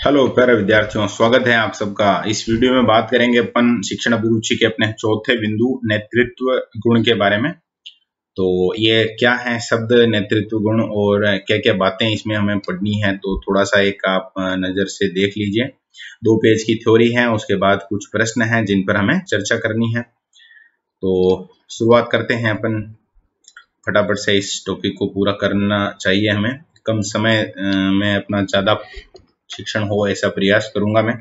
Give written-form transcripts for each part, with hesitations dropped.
Hello प्यारे विद्यार्थियों, स्वागत है आप सबका। इस वीडियो में बात करेंगे अपन शिक्षण अभिरुचि के अपने चौथे बिंदु नेतृत्व गुण के बारे में। तो ये क्या है शब्द नेतृत्व गुण और क्या क्या बातें इसमें हमें पढ़नी है, तो थोड़ा सा एक आप नजर से देख लीजिए। 2 पेज की थ्योरी है, उसके बाद कुछ प्रश्न हैं जिन पर हमें चर्चा करनी है। तो शुरुआत करते हैं अपन। फटाफट से इस टॉपिक को पूरा करना चाहिए हमें। कम समय में अपना ज्यादा शिक्षण हो, ऐसा प्रयास करूंगा मैं।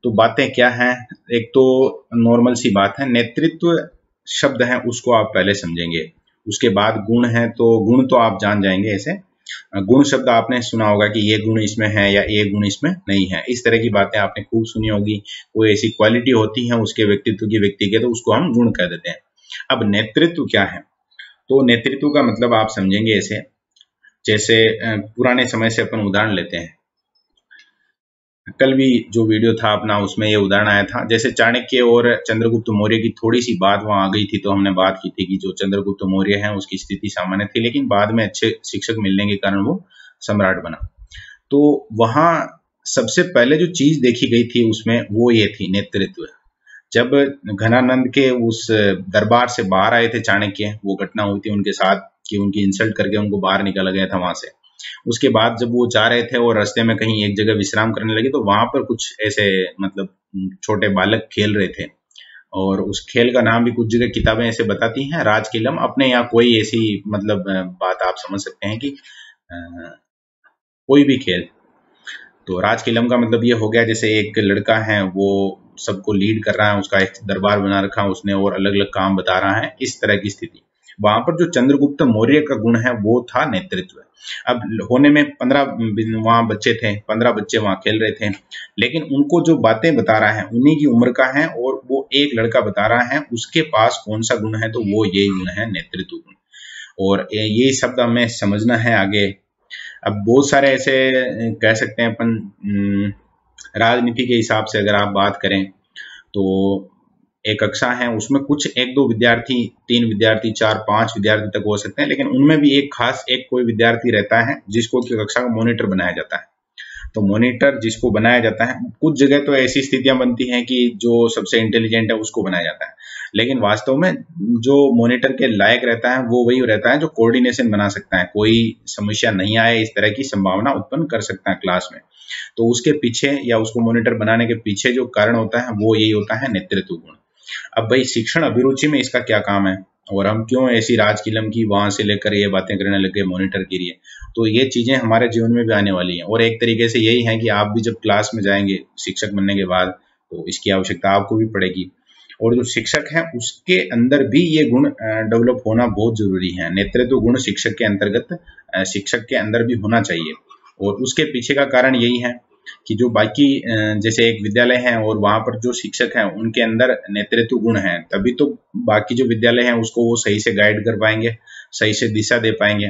तो बातें क्या हैं, एक तो नॉर्मल सी बात है, नेतृत्व शब्द है उसको आप पहले समझेंगे। उसके बाद गुण है, तो गुण तो आप जान जाएंगे। ऐसे गुण शब्द आपने सुना होगा कि ये गुण इसमें है या ये गुण इसमें नहीं है, इस तरह की बातें आपने खूब सुनी होगी। कोई ऐसी क्वालिटी होती है उसके व्यक्तित्व की, व्यक्ति के, तो उसको हम गुण कह देते हैं। अब नेतृत्व क्या है, तो नेतृत्व का मतलब आप समझेंगे ऐसे, जैसे पुराने समय से अपन उदाहरण लेते हैं। कल भी जो वीडियो था अपना, उसमें ये उदाहरण आया था। जैसे चाणक्य और चंद्रगुप्त मौर्य की थोड़ी सी बात वहां आ गई थी, तो हमने बात की थी कि जो चंद्रगुप्त मौर्य है उसकी स्थिति सामान्य थी, लेकिन बाद में अच्छे शिक्षक मिलने के कारण वो सम्राट बना। तो वहां सबसे पहले जो चीज देखी गई थी उसमें वो ये थी नेतृत्व। जब घनानंद के उस दरबार से बाहर आए थे चाणक्य, वो घटना हुई थी उनके साथ कि उनकी इंसल्ट करके उनको बाहर निकाला गया था वहां से। उसके बाद जब वो जा रहे थे और रास्ते में कहीं एक जगह विश्राम करने लगे, तो वहां पर कुछ ऐसे मतलब छोटे बालक खेल रहे थे, और उस खेल का नाम भी कुछ जगह किताबें ऐसे बताती हैं, राज किलम। अपने यहाँ कोई ऐसी मतलब बात आप समझ सकते हैं कि कोई भी खेल। तो राज किलम का मतलब ये हो गया, जैसे एक लड़का है वो सबको लीड कर रहा है, उसका एक दरबार बना रखा है उसने और अलग अलग काम बता रहा है, इस तरह की स्थिति। वहां पर जो चंद्रगुप्त मौर्य का गुण है वो था नेतृत्व। अब होने में 15 वहां बच्चे थे, 15 बच्चे वहां खेल रहे थे, लेकिन उनको जो बातें बता रहा है उन्हीं की उम्र का है, और वो एक लड़का बता रहा है उसके पास कौन सा गुण है, तो वो यही गुण है, नेतृत्व गुण। और ये शब्द हमें समझना है आगे। अब बहुत सारे ऐसे कह सकते हैं अपन, राजनीति के हिसाब से अगर आप बात करें, तो एक कक्षा है उसमें कुछ 1-2 विद्यार्थी, 3 विद्यार्थी, 4-5 विद्यार्थी तक हो सकते हैं, लेकिन उनमें भी एक खास एक कोई विद्यार्थी रहता है जिसको कि कक्षा का मॉनिटर बनाया जाता है। तो मॉनिटर जिसको बनाया जाता है, कुछ जगह तो ऐसी स्थितियां बनती हैं कि जो सबसे इंटेलिजेंट है उसको बनाया जाता है, लेकिन वास्तव में जो मॉनिटर के लायक रहता है वो वही रहता है जो कोऑर्डिनेशन बना सकता है, कोई समस्या नहीं आए इस तरह की संभावना उत्पन्न कर सकता है क्लास में। तो उसके पीछे या उसको मॉनिटर बनाने के पीछे जो कारण होता है वो यही होता है, नेतृत्व गुण। अब भाई शिक्षण अभिरुचि में इसका क्या काम है, और हम क्यों ऐसी राज किलम की वहां से लेकर ये बातें करने लगे मॉनिटर के लिए, तो ये चीजें हमारे जीवन में भी आने वाली हैं। और एक तरीके से यही है कि आप भी जब क्लास में जाएंगे शिक्षक बनने के बाद, तो इसकी आवश्यकता आपको भी पड़ेगी। और जो शिक्षक है उसके अंदर भी ये गुण डेवलप होना बहुत जरूरी है। नेतृत्व गुण शिक्षक के अंतर्गत शिक्षक के अंदर भी होना चाहिए, और उसके पीछे का कारण यही है कि जो बाकी जैसे एक विद्यालय है और वहां पर जो शिक्षक हैं उनके अंदर नेतृत्व गुण है, तभी तो बाकी जो विद्यालय हैं उसको वो सही से गाइड कर पाएंगे, सही से दिशा दे पाएंगे।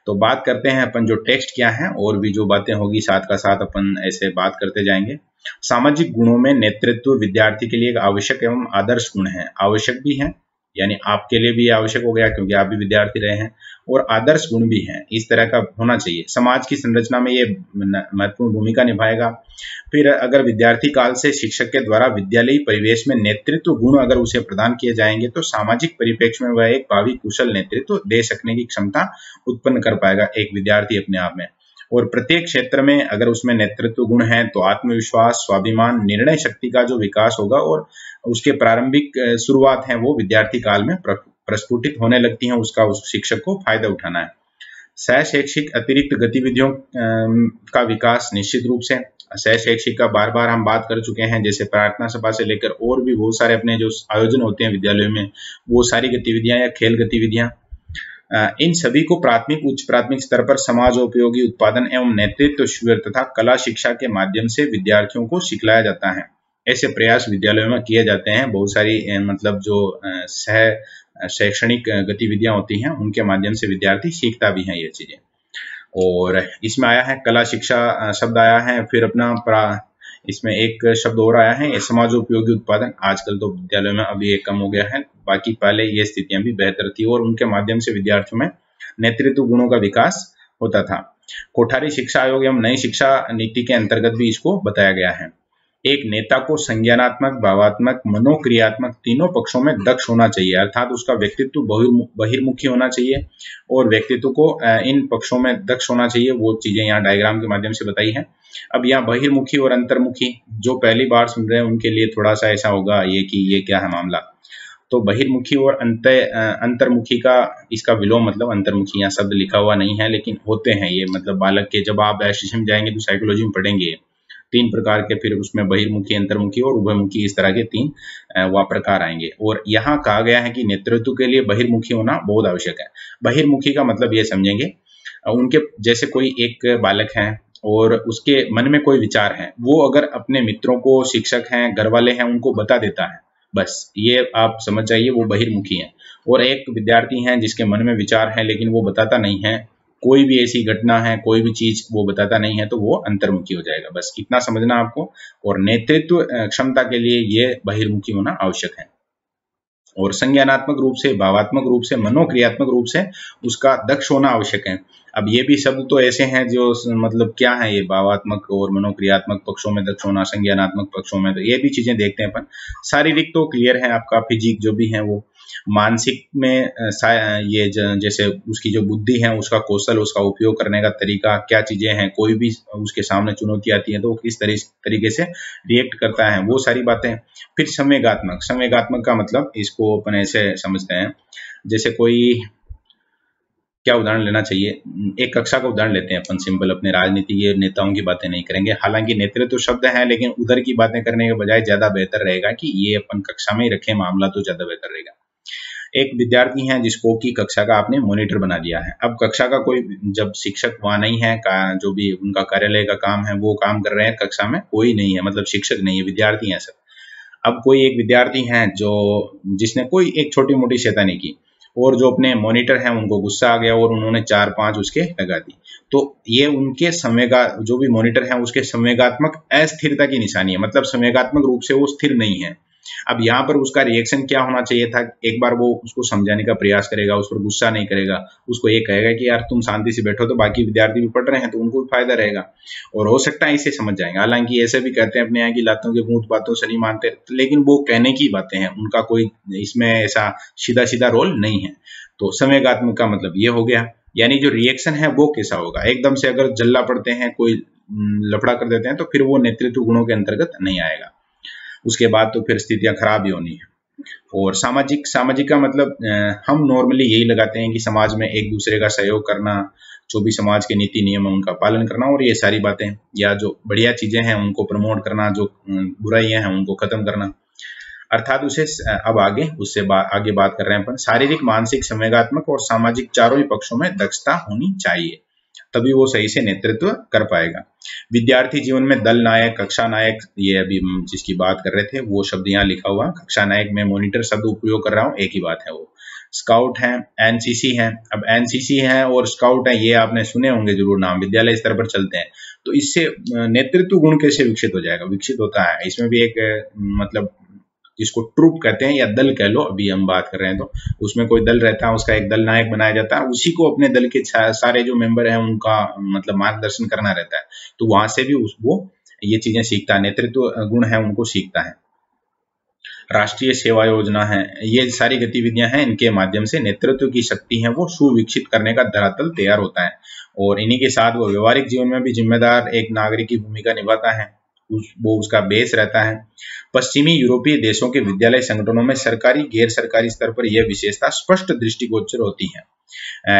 तो बात करते हैं अपन जो टेक्स्ट क्या है, और भी जो बातें होगी साथ का साथ अपन ऐसे बात करते जाएंगे। सामाजिक गुणों में नेतृत्व विद्यार्थी के लिए एक आवश्यक एवं आदर्श गुण है। आवश्यक भी है, यानी आपके लिए भी आवश्यक हो गया क्योंकि आप भी विद्यार्थी रहे हैं, और आदर्श गुण भी है, इस तरह का होना चाहिए। समाज की संरचना में ये महत्वपूर्ण भूमिका निभाएगा। फिर अगर विद्यार्थी काल से शिक्षक के द्वारा विद्यालयी परिवेश में नेतृत्व गुण अगर उसे प्रदान किए जाएंगे, तो सामाजिक परिप्रेक्ष्य में वह एक भावी कुशल नेतृत्व दे सकने की क्षमता उत्पन्न कर पाएगा एक विद्यार्थी अपने आप में। और प्रत्येक क्षेत्र में अगर उसमें नेतृत्व गुण है, तो आत्मविश्वास, स्वाभिमान, निर्णय शक्ति का जो विकास होगा, और उसके प्रारंभिक शुरुआत है वो विद्यार्थी काल में प्रस्फुटित होने लगती हैं, उसका उस शिक्षक को फायदा उठाना है। सह शैक्षिक अतिरिक्त गतिविधियों का विकास निश्चित रूप से, सह शैक्षिक का बार बार हम बात कर चुके हैं, जैसे प्रार्थना सभा से लेकर और भी बहुत सारे अपने जो आयोजन होते हैं विद्यालयों में, वो सारी गतिविधियां या खेल गतिविधियां, इन सभी को प्राथमिक उच्च प्राथमिक स्तर पर समाजोपयोगी उत्पादन एवं नेतृत्व शिविर तथा कला शिक्षा के माध्यम से विद्यार्थियों को सिखलाया जाता है। ऐसे प्रयास विद्यालयों में किए जाते हैं। बहुत सारी मतलब जो सह शैक्षणिक गतिविधियां होती हैं उनके माध्यम से विद्यार्थी सीखता भी है ये चीजें। और इसमें आया है कला शिक्षा शब्द आया है, फिर अपना इसमें एक शब्द और आया है समाजोपयोगी उत्पादन। आजकल तो विद्यालयों में अभी ये कम हो गया है, बाकी पहले ये स्थितियां भी बेहतर थी, और उनके माध्यम से विद्यार्थियों में नेतृत्व गुणों का विकास होता था। कोठारी शिक्षा आयोग एवं नई शिक्षा नीति के अंतर्गत भी इसको बताया गया है। एक नेता को संज्ञानात्मक, भावात्मक, मनोक्रियात्मक तीनों पक्षों में दक्ष होना चाहिए, अर्थात उसका व्यक्तित्व बहिर्मुखी होना चाहिए और व्यक्तित्व को इन पक्षों में दक्ष होना चाहिए। वो चीजें यहाँ डायग्राम के माध्यम से बताई है। अब यहाँ बहिर्मुखी और अंतर्मुखी, जो पहली बार सुन रहे हैं उनके लिए थोड़ा सा ऐसा होगा ये कि ये क्या है मामला। तो बहिर्मुखी और अंतर्मुखी का इसका विलोम मतलब अंतर्मुखी, यहाँ शब्द लिखा हुआ नहीं है लेकिन होते हैं ये, मतलब बालक के जब आप एसोसिएशन में जाएंगे तो साइकोलॉजी में पढ़ेंगे 3 प्रकार के, फिर उसमें बहिर्मुखी, अंतर्मुखी और उभयमुखी, इस तरह के 3 वह प्रकार आएंगे। और यहाँ कहा गया है कि नेतृत्व के लिए बहिर्मुखी होना बहुत आवश्यक है। बहिर्मुखी का मतलब ये समझेंगे, उनके जैसे कोई एक बालक है और उसके मन में कोई विचार है, वो अगर अपने मित्रों को, शिक्षक हैं, घर वाले हैं, उनको बता देता है, बस ये आप समझ जाइए वो बहिर्मुखी है। और एक विद्यार्थी है जिसके मन में विचार है लेकिन वो बताता नहीं है, कोई भी ऐसी घटना है, कोई भी चीज वो बताता नहीं है, तो वो अंतर्मुखी हो जाएगा। बस इतना समझना आपको। और नेतृत्व क्षमता के लिए ये बहिर्मुखी होना आवश्यक है। और संज्ञानात्मक रूप से, भावात्मक रूप से, मनोक्रियात्मक रूप से उसका दक्ष होना आवश्यक है। अब ये भी शब्द तो ऐसे हैं जो मतलब क्या है ये, भावात्मक और मनोक्रियात्मक पक्षों में दक्ष होना, संज्ञानात्मक पक्षों में, तो ये भी चीजें देखते हैं अपन। शारीरिक तो क्लियर है आपका, फिजिक जो भी है वो। मानसिक में ये जैसे उसकी जो बुद्धि है, उसका कौशल, उसका उपयोग करने का तरीका, क्या चीजें हैं, कोई भी उसके सामने चुनौती आती है तो वो किस तरीके से रिएक्ट करता है, वो सारी बातें। फिर संवेगात्मक, संवेगात्मक का मतलब इसको अपन ऐसे समझते हैं, जैसे कोई क्या उदाहरण लेना चाहिए, एक कक्षा का उदाहरण लेते हैं अपन सिंपल, अपने राजनीति नेताओं की बातें नहीं करेंगे, हालांकि नेतृत्व शब्द है लेकिन उधर की बातें करने के बजाय ज्यादा बेहतर रहेगा कि ये अपन कक्षा में ही रखें मामला, तो ज्यादा बेहतर रहेगा। एक विद्यार्थी है जिसको की कक्षा का आपने मॉनिटर बना दिया है। अब कक्षा का कोई, जब शिक्षक वहां नहीं है, जो भी उनका कार्यालय का काम है वो काम कर रहे हैं, कक्षा में कोई नहीं है, मतलब शिक्षक नहीं है, विद्यार्थी है सब। अब कोई एक विद्यार्थी है जो जिसने कोई एक छोटी मोटी शैतानी की और जो अपने मॉनिटर हैं उनको गुस्सा आ गया और उन्होंने 4-5 उसके लगा दी, तो ये उनके जो भी मॉनिटर हैं उसके संवेगात्मक अस्थिरता की निशानी है, मतलब संवेगात्मक रूप से वो स्थिर नहीं है। अब यहाँ पर उसका रिएक्शन क्या होना चाहिए था, एक बार वो उसको समझाने का प्रयास करेगा, उस पर गुस्सा नहीं करेगा, उसको ये कहेगा कि यार तुम शांति से बैठो, तो बाकी विद्यार्थी भी पढ़ रहे हैं तो उनको भी फायदा रहेगा और हो सकता है इसे समझ जाएंगे। हालांकि ऐसे भी कहते हैं अपने यहाँ की लातों के भूत बातों से नहीं मानते, लेकिन वो कहने की बातें हैं, उनका कोई इसमें ऐसा सीधा सीधा रोल नहीं है। तो संवेगात्मक का मतलब ये हो गया, यानी जो रिएक्शन है वो कैसा होगा। एकदम से अगर जल्ला पड़ते हैं, कोई लफड़ा कर देते हैं, तो फिर वो नेतृत्व गुणों के अंतर्गत नहीं आएगा, उसके बाद तो फिर स्थितियां खराब ही होनी है। और सामाजिक, सामाजिक का मतलब हम नॉर्मली यही लगाते हैं कि समाज में एक दूसरे का सहयोग करना, जो भी समाज के नीति नियम है उनका पालन करना और ये सारी बातें, या जो बढ़िया चीजें हैं उनको प्रमोट करना, जो बुराइयां हैं उनको खत्म करना, अर्थात उसे अब आगे आगे बात कर रहे हैं अपन। शारीरिक, मानसिक, संवेगात्मक और सामाजिक चारों ही पक्षों में दक्षता होनी चाहिए, तभी वो सही से नेतृत्व कर पाएगा। विद्यार्थी जीवन में दल नायक, कक्षा नायक, ये अभी जिसकी बात कर रहे थे वो शब्द यहाँ लिखा हुआ, कक्षा नायक में मॉनिटर शब्द उपयोग कर रहा हूँ, एक ही बात है वो। स्काउट है, एनसीसी है। अब एनसीसी है और स्काउट है, ये आपने सुने होंगे जरूर नाम, विद्यालय स्तर पर चलते हैं। तो इससे नेतृत्व गुण कैसे विकसित हो जाएगा, विकसित होता है। इसमें भी एक मतलब जिसको ट्रूप कहते हैं या दल कह लो, अभी हम बात कर रहे हैं, तो उसमें कोई दल रहता है, उसका एक दल नायक बनाया जाता है, उसी को अपने दल के सारे जो मेंबर हैं उनका मतलब मार्गदर्शन करना रहता है, तो वहां से भी वो ये चीजें सीखता है, नेतृत्व गुण है उनको सीखता है। राष्ट्रीय सेवा योजना है, ये सारी गतिविधियां हैं, इनके माध्यम से नेतृत्व की शक्ति है वो सुविकसित करने का धरातल तैयार होता है और इन्हीं के साथ वो व्यवहारिक जीवन में भी जिम्मेदार एक नागरिक की भूमिका निभाता है, वो उसका बेस रहता है। पश्चिमी यूरोपीय देशों के विद्यालय संगठनों में सरकारी, गैर सरकारी स्तर पर यह विशेषता स्पष्ट दृष्टिगोचर होती है।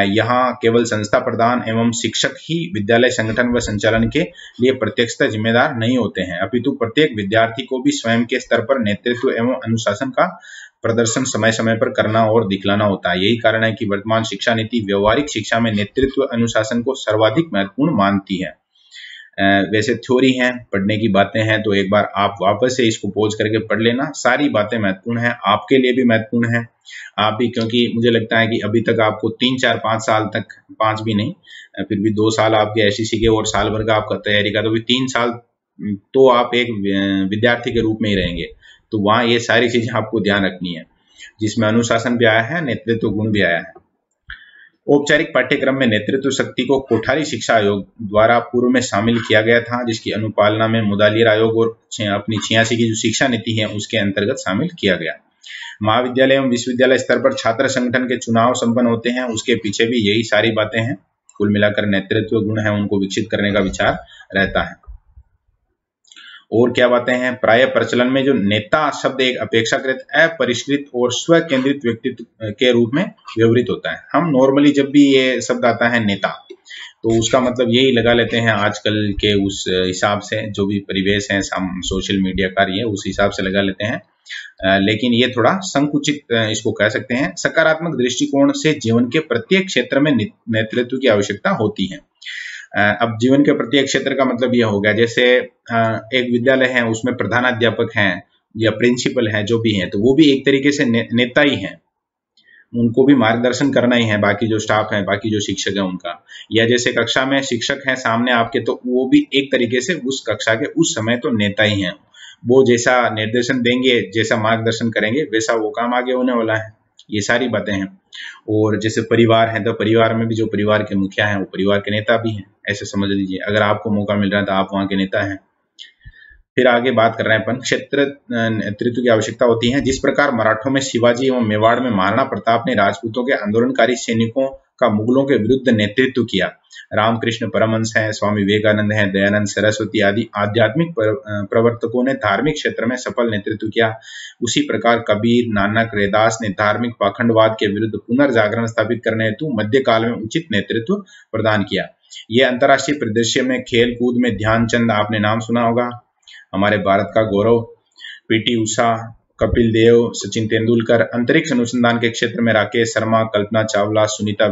यहाँ केवल संस्था प्रधान एवं शिक्षक ही विद्यालय संगठन व संचालन के लिए प्रत्यक्षतः जिम्मेदार नहीं होते हैं, अपितु प्रत्येक विद्यार्थी को भी स्वयं के स्तर पर नेतृत्व एवं अनुशासन का प्रदर्शन समय समय पर करना और दिखलाना होता है। यही कारण है कि वर्तमान शिक्षा नीति व्यवहारिक शिक्षा में नेतृत्व अनुशासन को सर्वाधिक महत्वपूर्ण मानती है। वैसे थ्योरी है, पढ़ने की बातें हैं, तो एक बार आप वापस से इसको पॉज करके पढ़ लेना, सारी बातें महत्वपूर्ण है, आपके लिए भी महत्वपूर्ण है। आप भी, क्योंकि मुझे लगता है कि अभी तक आपको 3-4-5 साल तक, 5 भी नहीं, फिर भी 2 साल आपके एसईसी के और साल भर का आपका तैयारी का, तो भी 3 साल तो आप एक विद्यार्थी के रूप में ही रहेंगे, तो वहाँ ये सारी चीजें आपको ध्यान रखनी है, जिसमें अनुशासन भी आया है, नेतृत्व गुण भी आया है। औपचारिक पाठ्यक्रम में नेतृत्व शक्ति को कोठारी शिक्षा आयोग द्वारा पूर्व में शामिल किया गया था, जिसकी अनुपालना में मुदालियर आयोग और अपनी 86 की जो शिक्षा नीति है उसके अंतर्गत शामिल किया गया। महाविद्यालय एवं विश्वविद्यालय स्तर पर छात्र संगठन के चुनाव संपन्न होते हैं, उसके पीछे भी यही सारी बातें हैं। कुल मिलाकर नेतृत्व गुण है उनको विकसित करने का विचार रहता है। और क्या बातें हैं, प्राय प्रचलन में जो नेता शब्द एक अपेक्षाकृत अपरिष्कृत और स्व केंद्रित व्यक्तित्व के रूप में व्यवहृत होता है। हम नॉर्मली जब भी ये शब्द आता है नेता, तो उसका मतलब यही लगा लेते हैं आजकल के उस हिसाब से, जो भी परिवेश है सोशल मीडिया का ये उस हिसाब से लगा लेते हैं, लेकिन ये थोड़ा संकुचित इसको कह सकते हैं। सकारात्मक दृष्टिकोण से जीवन के प्रत्येक क्षेत्र में नेतृत्व की आवश्यकता होती है। अब जीवन के प्रत्येक क्षेत्र का मतलब यह हो गया, जैसे एक विद्यालय है उसमें प्रधानाध्यापक हैं या प्रिंसिपल है, जो भी है, तो वो भी एक तरीके से नेता ही हैं, उनको भी मार्गदर्शन करना ही है बाकी जो स्टाफ है, बाकी जो शिक्षक है उनका। या जैसे कक्षा में शिक्षक हैं सामने आपके, तो वो भी एक तरीके से उस कक्षा के उस समय तो नेता ही हैं। वो जैसा निर्देशन देंगे, जैसा मार्गदर्शन करेंगे, वैसा वो काम आगे होने वाला है। ये सारी बातें हैं। और जैसे परिवार है, तो परिवार में भी जो परिवार के मुखिया हैं वो परिवार के नेता भी हैं, ऐसे समझ लीजिए। अगर आपको मौका मिल रहा है तो आप वहां के नेता हैं। फिर आगे बात कर रहे हैं अपन, क्षेत्र नेतृत्व की आवश्यकता होती है। जिस प्रकार मराठों में शिवाजी एवं मेवाड़ में महाराणा प्रताप ने राजपूतों के आंदोलनकारी सैनिकों का मुगलों के विरुद्ध नेतृत्व किया, रामकृष्ण परमहंस हैं, स्वामी विवेकानंद हैं, दयानंद सरस्वती आदि आध्यात्मिक प्रवर्तकों ने धार्मिक क्षेत्र में सफल नेतृत्व किया, उसी प्रकार कबीर, नानक, रैदास ने धार्मिक पाखंडवाद के विरुद्ध पुनर्जागरण स्थापित करने हेतु मध्यकाल में उचित नेतृत्व प्रदान किया। ये अंतर्राष्ट्रीय परिदृश्य में खेल कूद में ध्यानचंद, आपने नाम सुना होगा, हमारे भारत का गौरव, पीटी उषा, कपिल देव, सचिन तेंदुलकर, अंतरिक्ष अनुसंधान के क्षेत्र में राकेश शर्मा, कल्पना चावला, सुनीता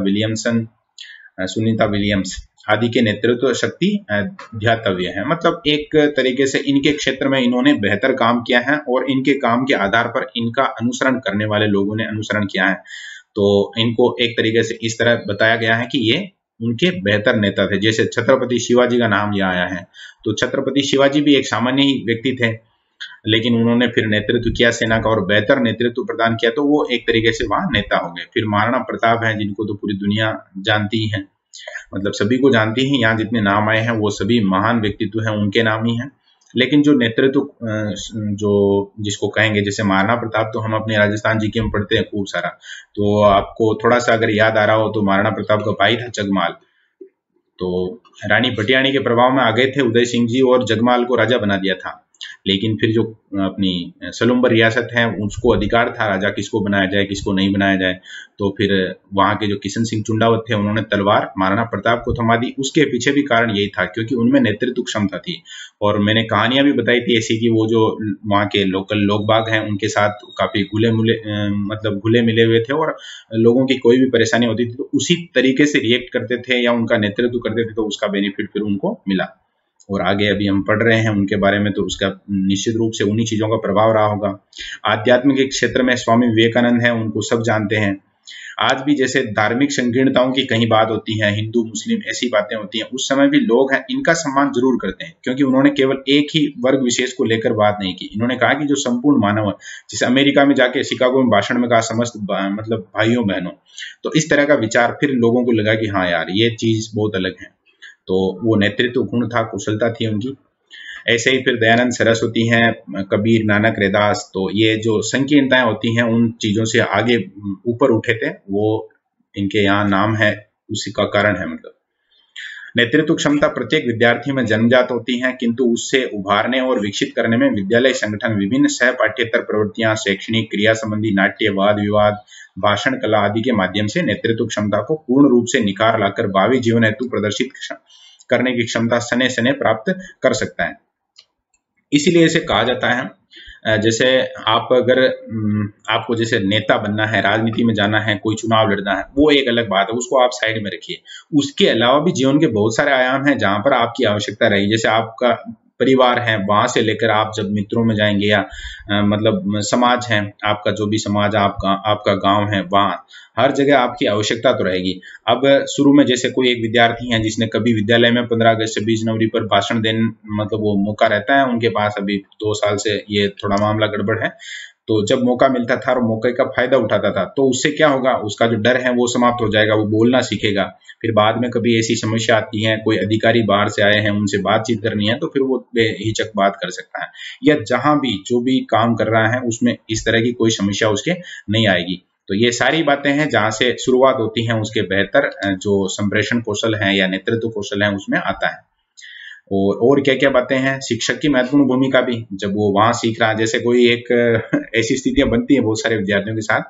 विलियम्स आदि के नेतृत्व शक्ति ध्यातव्य है। मतलब एक तरीके से इनके क्षेत्र में इन्होंने बेहतर काम किया है और इनके काम के आधार पर इनका अनुसरण करने वाले लोगों ने अनुसरण किया है, तो इनको एक तरीके से इस तरह बताया गया है कि ये उनके बेहतर नेता थे। जैसे छत्रपति शिवाजी का नाम यहाँ आया है, तो छत्रपति शिवाजी भी एक सामान्य ही व्यक्ति थे, लेकिन उन्होंने फिर नेतृत्व किया सेना का और बेहतर नेतृत्व प्रदान किया, तो वो एक तरीके से वहां नेता हो गए। फिर महाराणा प्रताप है, जिनको तो पूरी दुनिया जानती है, मतलब सभी को जानती है, यहाँ जितने नाम आए हैं वो सभी महान व्यक्तित्व हैं, उनके नाम ही हैं। लेकिन जो नेतृत्व जो जिसको कहेंगे, जैसे महाराणा प्रताप तो हम अपने राजस्थान जीके में पढ़ते हैं खूब सारा, तो आपको थोड़ा सा अगर याद आ रहा हो तो महाराणा प्रताप का भाई था जगमाल, तो रानी भटियाणी के प्रभाव में आ गए थे उदय सिंह जी और जगमाल को राजा बना दिया था। लेकिन फिर जो अपनी सलुम्बर रियासत है उसको अधिकार था राजा किसको बनाया जाए किसको नहीं बनाया जाए, तो फिर वहां के जो किशन सिंह चुंडावत थे उन्होंने तलवार महाराणा प्रताप को थमा दी। उसके पीछे भी कारण यही था क्योंकि उनमें नेतृत्व क्षमता थी। और मैंने कहानियां भी बताई थी ऐसी कि वो जो वहाँ के लोकल लोग बाग हैं उनके साथ काफी घुले मिले हुए थे और लोगों की कोई भी परेशानी होती थी तो उसी तरीके से रिएक्ट करते थे या उनका नेतृत्व करते थे, तो उसका बेनिफिट फिर उनको मिला। और आगे अभी हम पढ़ रहे हैं उनके बारे में, तो उसका निश्चित रूप से उन्हीं चीजों का प्रभाव रहा होगा। आध्यात्मिक क्षेत्र में स्वामी विवेकानंद हैं, उनको सब जानते हैं। आज भी जैसे धार्मिक संकीर्णताओं की कहीं बात होती है, हिंदू मुस्लिम ऐसी बातें होती हैं, उस समय भी लोग हैं इनका सम्मान जरूर करते हैं, क्योंकि उन्होंने केवल एक ही वर्ग विशेष को लेकर बात नहीं की। इन्होंने कहा कि जो संपूर्ण मानव है, जैसे अमेरिका में जाके शिकागो में भाषण में कहा समस्त मतलब भाइयों बहनों, तो इस तरह का विचार फिर लोगों को लगा कि हाँ यार ये चीज बहुत अलग है, तो वो नेतृत्व गुण था, कुशलता थी उनकी। ऐसे ही फिर दयानंद सरस्वती हैं, कबीर, नानक, रैदास, तो ये जो संकीर्णताएं होती हैं उन चीजों से आगे ऊपर उठे थे, वो इनके यहाँ नाम है, उसी का कारण है। मतलब नेतृत्व क्षमता प्रत्येक विद्यार्थी में जन्मजात होती है, किंतु उससे उभारने और विकसित करने में विद्यालय संगठन विभिन्न सह पाठ्येतर प्रवृत्तियां, शैक्षणिक क्रिया संबंधी नाट्य, वाद विवाद, भाषण कला आदि के माध्यम से नेतृत्व क्षमता को पूर्ण रूप से निखार लाकर भावी जीवन हेतु प्रदर्शित करने की क्षमता सने सने प्राप्त कर सकता है। इसीलिए इसे कहा जाता है, जैसे आप अगर आपको जैसे नेता बनना है, राजनीति में जाना है, कोई चुनाव लड़ना है, वो एक अलग बात है, उसको आप साइड में रखिए। उसके अलावा भी जीवन के बहुत सारे आयाम हैं जहां पर आपकी आवश्यकता रहेगी। जैसे आपका परिवार है, वहां से लेकर आप जब मित्रों में जाएंगे या मतलब समाज है, आपका जो भी समाज आपका गांव है, वहां हर जगह आपकी आवश्यकता तो रहेगी। अब शुरू में जैसे कोई एक विद्यार्थी है जिसने कभी विद्यालय में 15 अगस्त 26 जनवरी पर भाषण देने मतलब वो मौका रहता है उनके पास, अभी 2 साल से ये थोड़ा मामला गड़बड़ है, तो जब मौका मिलता था और मौके का फायदा उठाता था, तो उससे क्या होगा, उसका जो डर है वो समाप्त हो जाएगा, वो बोलना सीखेगा। फिर बाद में कभी ऐसी समस्या आती है, कोई अधिकारी बाहर से आए हैं, उनसे बातचीत करनी है, तो फिर वो बेहिचक बात कर सकता है, या जहां भी जो भी काम कर रहा है उसमें इस तरह की कोई समस्या उसके नहीं आएगी। तो ये सारी बातें हैं जहां से शुरुआत होती है उसके बेहतर जो संप्रेषण कौशल है या नेतृत्व कौशल है उसमें आता है। और क्या क्या बातें हैं, शिक्षक की महत्वपूर्ण भूमिका भी, जब वो वहां सीख रहा है, जैसे कोई एक ऐसी स्थितियां बनती हैं बहुत सारे विद्यार्थियों के साथ,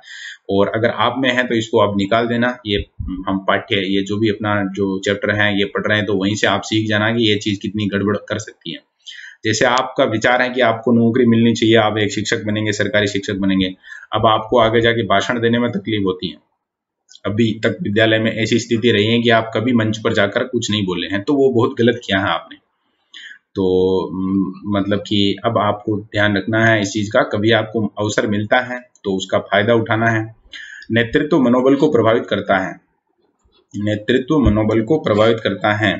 और अगर आप में है तो इसको आप निकाल देना, ये हम पाठ्य ये जो भी अपना जो चैप्टर है ये पढ़ रहे हैं, तो वहीं से आप सीख जाना कि ये चीज कितनी गड़बड़ कर सकती है। जैसे आपका विचार है कि आपको नौकरी मिलनी चाहिए, आप एक शिक्षक बनेंगे, सरकारी शिक्षक बनेंगे, अब आपको आगे जाके भाषण देने में तकलीफ होती है, अभी तक विद्यालय में ऐसी स्थिति रही है कि आप कभी मंच पर जाकर कुछ नहीं बोले हैं, तो वो बहुत गलत किया है आपने। तो मतलब कि अब आपको ध्यान रखना है इस चीज का, कभी आपको अवसर मिलता है तो उसका फायदा उठाना है। नेतृत्व मनोबल को प्रभावित करता है, नेतृत्व मनोबल को प्रभावित करता है।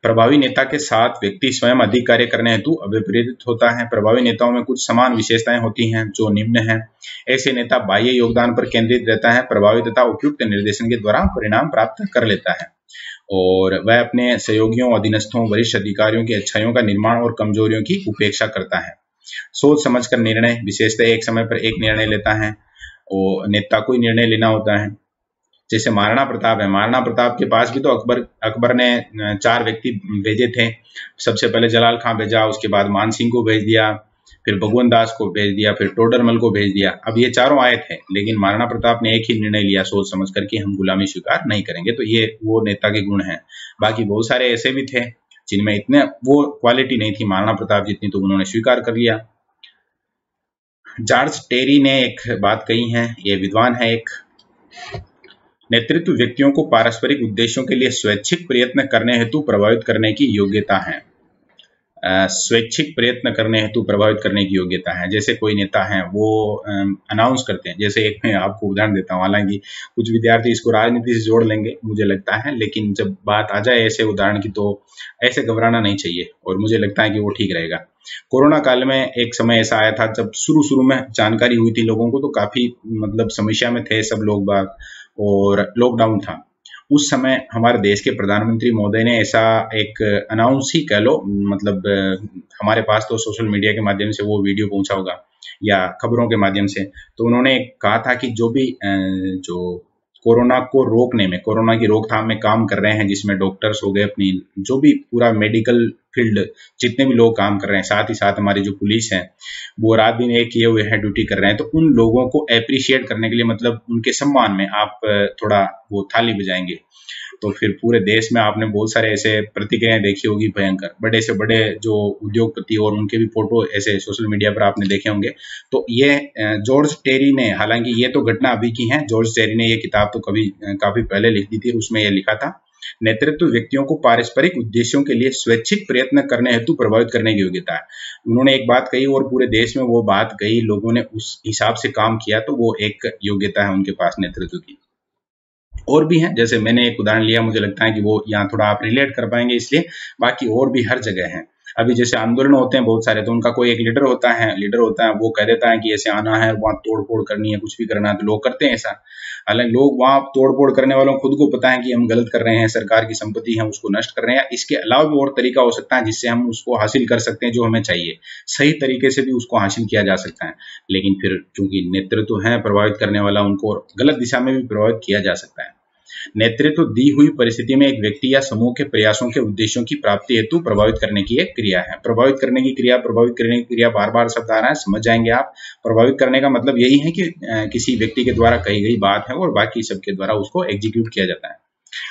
प्रभावी नेता के साथ व्यक्ति स्वयं अधिक कार्य करने हेतु अभिप्रेरित होता है। प्रभावी नेताओं में कुछ समान विशेषताएं होती हैं जो निम्न हैं। ऐसे नेता बाह्य योगदान पर केंद्रित रहता है, प्रभावी तथा उपयुक्त निर्देशन के द्वारा परिणाम प्राप्त कर लेता है, और वह अपने सहयोगियों, अधीनस्थों, वरिष्ठ अधिकारियों की अच्छाइयों का निर्माण और कमजोरियों की उपेक्षा करता है। सोच समझकर निर्णय, विशेषतः एक समय पर एक निर्णय लेता है, और नेता को ही निर्णय लेना होता है। जैसे महाराणा प्रताप है, महाराणा प्रताप के पास भी तो अकबर ने 4 व्यक्ति भेजे थे। सबसे पहले जलाल खां भेजा, उसके बाद मान सिंह को भेज दिया, फिर भगवंत दास को भेज दिया, फिर टोडरमल को भेज दिया। अब ये चारों आए थे, लेकिन महाराणा प्रताप ने एक ही निर्णय लिया सोच समझ कर कि हम गुलामी स्वीकार नहीं करेंगे। तो ये वो नेता के गुण हैं। बाकी बहुत सारे ऐसे भी थे जिनमें इतने वो क्वालिटी नहीं थी महाराणा प्रताप जितनी, तो उन्होंने स्वीकार कर लिया। जॉर्ज टेरी ने एक बात कही है, ये विद्वान है एक, नेतृत्व व्यक्तियों को पारस्परिक उद्देश्यों के लिए स्वैच्छिक प्रयत्न करने हेतु प्रभावित करने की योग्यता है। स्वैच्छिक प्रयत्न करने हेतु प्रभावित करने की योग्यता है। जैसे कोई नेता है वो अनाउंस करते हैं, जैसे एक मैं आपको उदाहरण देता हूँ, हालांकि कुछ विद्यार्थी इसको राजनीति से जोड़ लेंगे मुझे लगता है, लेकिन जब बात आ जाए ऐसे उदाहरण की तो ऐसे घबराना नहीं चाहिए, और मुझे लगता है कि वो ठीक रहेगा। कोरोना काल में एक समय ऐसा आया था जब शुरू में जानकारी हुई थी लोगों को, तो काफी मतलब समस्या में थे सब लोग बाग, और लॉकडाउन था। उस समय हमारे देश के प्रधानमंत्री महोदय ने ऐसा एक अनाउंस ही कह लो, मतलब हमारे पास तो सोशल मीडिया के माध्यम से वो वीडियो पहुंचा होगा या खबरों के माध्यम से, तो उन्होंने कहा था कि जो भी जो कोरोना को रोकने में, कोरोना की रोकथाम में काम कर रहे हैं, जिसमें डॉक्टर्स हो गए, अपनी जो भी पूरा मेडिकल फील्ड जितने भी लोग काम कर रहे हैं, साथ ही साथ हमारी जो पुलिस है वो रात दिन एक किए हुए हैं, ड्यूटी कर रहे हैं, तो उन लोगों को एप्रिशिएट करने के लिए, मतलब उनके सम्मान में आप थोड़ा वो थाली बजाएंगे, तो फिर पूरे देश में आपने बहुत सारे ऐसे प्रतिक्रियाएं देखी होगी भयंकर, बड़े से बड़े जो उद्योगपति और उनके भी फोटो ऐसे सोशल मीडिया पर आपने देखे होंगे। तो ये जॉर्ज टेरी ने, हालांकि ये तो घटना अभी की है, जॉर्ज टेरी ने ये किताब तो काफी पहले लिख दी थी, उसमें ये लिखा था, नेतृत्व व्यक्तियों को पारस्परिक उद्देश्यों के लिए स्वैच्छिक प्रयत्न करने हेतु प्रभावित करने की योग्यता है। उन्होंने एक बात कही और पूरे देश में वो बात कही, लोगों ने उस हिसाब से काम किया, तो वो एक योग्यता है उनके पास नेतृत्व की। और भी हैं, जैसे मैंने एक उदाहरण लिया, मुझे लगता है कि वो यहाँ थोड़ा आप रिलेट कर पाएंगे, इसलिए बाकी और भी हर जगह है। अभी जैसे आंदोलन होते हैं बहुत सारे, तो उनका कोई एक लीडर होता है, वो कह देता है कि ऐसे आना है, वहाँ तोड़ फोड़ करनी है, कुछ भी करना है, तो लोग करते हैं ऐसा। हालांकि लोग वहाँ तोड़ फोड़ करने वालों को खुद को पता है कि हम गलत कर रहे हैं, सरकार की संपत्ति है उसको नष्ट कर रहे हैं, इसके अलावा भी और तरीका हो सकता है जिससे हम उसको हासिल कर सकते हैं जो हमें चाहिए, सही तरीके से भी उसको हासिल किया जा सकता है। लेकिन फिर चूंकि नेतृत्व है प्रभावित करने वाला, उनको गलत दिशा में भी प्रभावित किया जा सकता है। नेतृत्व दी हुई परिस्थिति में एक व्यक्ति या समूह के प्रयासों के उद्देश्यों की प्राप्ति हेतु प्रभावित करने की एक क्रिया है। प्रभावित करने की क्रिया बार बार शब्द आ रहा है, समझ जाएंगे आप। प्रभावित करने का मतलब यही है कि किसी व्यक्ति के द्वारा कही गई बात है और बाकी सबके द्वारा उसको एग्जीक्यूट किया जाता है।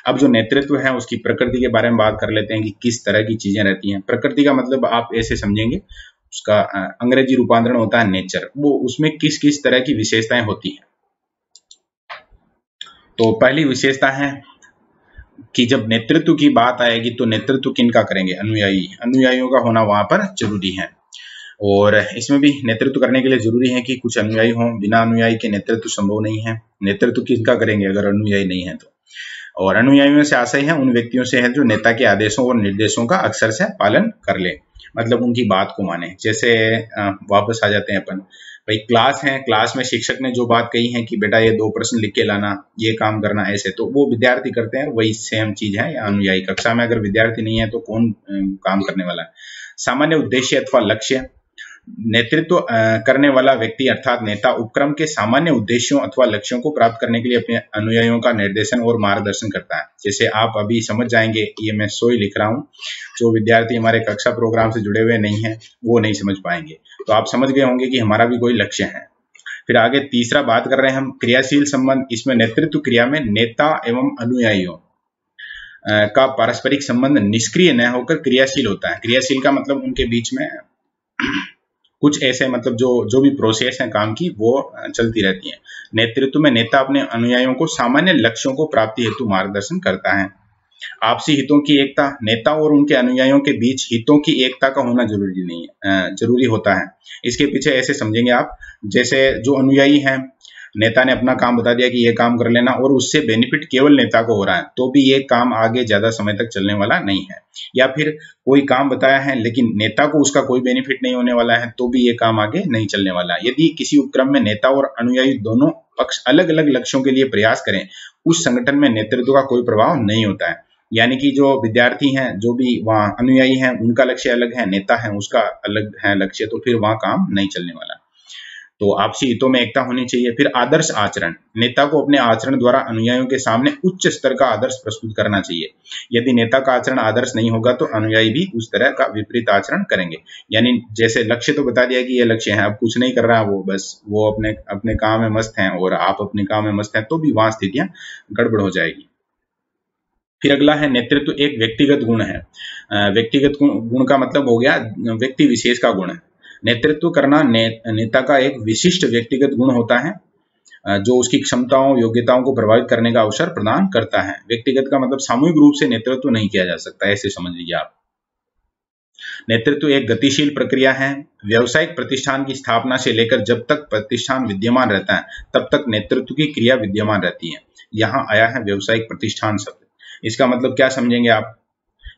अब जो नेतृत्व है उसकी प्रकृति के बारे में बात कर लेते हैं कि किस तरह की चीजें रहती हैं। प्रकृति का मतलब आप ऐसे समझेंगे, उसका अंग्रेजी रूपांतरण होता है नेचर, वो उसमें किस किस तरह की विशेषताएं होती हैं। तो पहली विशेषता है कि जब नेतृत्व की बात आएगी तो नेतृत्व किनका करेंगे, अनुयायियों का होना वहां पर जरूरी है। और इसमें भी नेतृत्व करने के लिए जरूरी है कि कुछ अनुयायी हों। बिना अनुयायी के नेतृत्व संभव नहीं है। नेतृत्व किसका करेंगे अगर अनुयायी नहीं है तो। और अनुयायियों से आशय है उन व्यक्तियों से है जो नेता के आदेशों और निर्देशों का अक्षर से पालन कर ले, मतलब उनकी बात को माने। जैसे वापस आ जाते हैं अपन, भाई क्लास है, क्लास में शिक्षक ने जो बात कही है कि बेटा ये 2 प्रश्न लिख के लाना, ये काम करना, ऐसे तो वो विद्यार्थी करते हैं, वही सेम चीज है या अनुयायी। कक्षा में अगर विद्यार्थी नहीं है तो कौन काम करने वाला है। सामान्य उद्देश्य अथवा लक्ष्य, नेतृत्व करने वाला व्यक्ति अर्थात नेता उपक्रम के सामान्य उद्देश्यों अथवा लक्ष्यों को प्राप्त करने के लिए अपने अनुयायियों का निर्देशन और मार्गदर्शन करता है। जैसे आप अभी समझ जाएंगे, ये मैं सो ही लिख रहा हूँ, जो विद्यार्थी हमारे कक्षा प्रोग्राम से जुड़े हुए नहीं है वो नहीं समझ पाएंगे, तो आप समझ गए होंगे कि हमारा भी कोई लक्ष्य है। फिर आगे तीसरा बात कर रहे हैं हम क्रियाशील संबंध। इसमें नेतृत्व क्रिया में नेता एवं अनुयायियों का पारस्परिक संबंध निष्क्रिय न होकर क्रियाशील होता है। क्रियाशील का मतलब उनके बीच में कुछ ऐसे मतलब जो भी प्रोसेस है काम की वो चलती रहती है। नेतृत्व में नेता अपने अनुयायियों को सामान्य लक्ष्यों को प्राप्ति हेतु मार्गदर्शन करता है। आपसी हितों की एकता, नेता और उनके अनुयायियों के बीच हितों की एकता का होना जरूरी नहीं है, जरूरी होता है। इसके पीछे ऐसे समझेंगे आप, जैसे जो अनुयायी हैं, नेता ने अपना काम बता दिया कि ये काम कर लेना और उससे बेनिफिट केवल नेता को हो रहा है, तो भी ये काम आगे ज्यादा समय तक चलने वाला नहीं है। या फिर कोई काम बताया है लेकिन नेता को उसका कोई बेनिफिट नहीं होने वाला है, तो भी ये काम आगे नहीं चलने वाला है। यदि किसी उपक्रम में नेता और अनुयायी दोनों पक्ष अलग अलग लक्ष्यों के लिए प्रयास करें, उस संगठन में नेतृत्व का कोई प्रभाव नहीं होता है। यानी कि जो विद्यार्थी हैं, जो भी वहाँ अनुयायी हैं, उनका लक्ष्य अलग है, नेता है उसका अलग है लक्ष्य, तो फिर वहाँ काम नहीं चलने वाला। तो आपसी हितों में एकता होनी चाहिए। फिर आदर्श आचरण, नेता को अपने आचरण द्वारा अनुयायियों के सामने उच्च स्तर का आदर्श प्रस्तुत करना चाहिए। यदि नेता का आचरण आदर्श नहीं होगा तो अनुयायी भी उस तरह का विपरीत आचरण करेंगे। यानी जैसे लक्ष्य तो बता दिया कि ये लक्ष्य है, अब कुछ नहीं कर रहा है वो, बस वो अपने अपने काम में मस्त हैं और आप अपने काम में मस्त हैं, तो भी वहां स्थितियां गड़बड़ हो जाएगी। फिर अगला है नेतृत्व एक व्यक्तिगत गुण है। व्यक्तिगत गुण का मतलब हो गया व्यक्ति विशेष का गुण है। नेतृत्व करना नेता का एक विशिष्ट व्यक्तिगत गुण होता है, जो उसकी क्षमताओं योग्यताओं को प्रभावित करने का अवसर प्रदान करता है। व्यक्तिगत का मतलब सामूहिक रूप से नेतृत्व नहीं किया जा सकता, ऐसे समझ लीजिए आप। नेतृत्व एक गतिशील प्रक्रिया है। व्यावसायिक प्रतिष्ठान की स्थापना से लेकर जब तक प्रतिष्ठान विद्यमान रहता है तब तक नेतृत्व की क्रिया विद्यमान रहती है। यहाँ आया है व्यावसायिक प्रतिष्ठान शब्द। इसका मतलब क्या समझेंगे आप?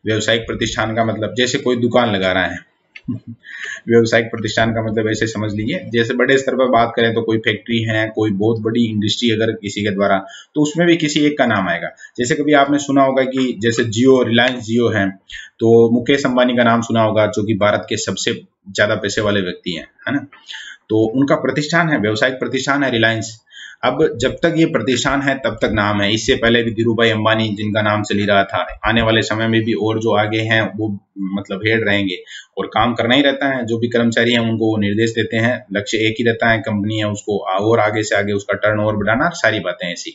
व्यावसायिक प्रतिष्ठान का मतलब जैसे कोई दुकान लगा रहा है व्यावसायिक प्रतिष्ठान का मतलब ऐसे समझ लीजिए, जैसे बड़े स्तर पर बात करें तो कोई फैक्ट्री है, कोई बहुत बड़ी इंडस्ट्री अगर किसी के द्वारा, तो उसमें भी किसी एक का नाम आएगा। जैसे कभी आपने सुना होगा कि जैसे जियो, रिलायंस जियो है, तो मुकेश अंबानी का नाम सुना होगा, जो कि भारत के सबसे ज्यादा पैसे वाले व्यक्ति हैं, है ना। तो उनका प्रतिष्ठान है, व्यावसायिक प्रतिष्ठान है रिलायंस। अब जब तक ये प्रतिष्ठान है तब तक नाम है। इससे पहले भी धीरूभाई अंबानी जिनका नाम चल ही रहा था, आने वाले समय में भी और जो आगे हैं वो मतलब हेड रहेंगे और काम करना ही रहता है। जो भी कर्मचारी हैं उनको वो निर्देश देते हैं, लक्ष्य एक ही रहता है, कंपनी है उसको और आगे से आगे उसका टर्नओवर बढ़ाना, सारी बातें ऐसी।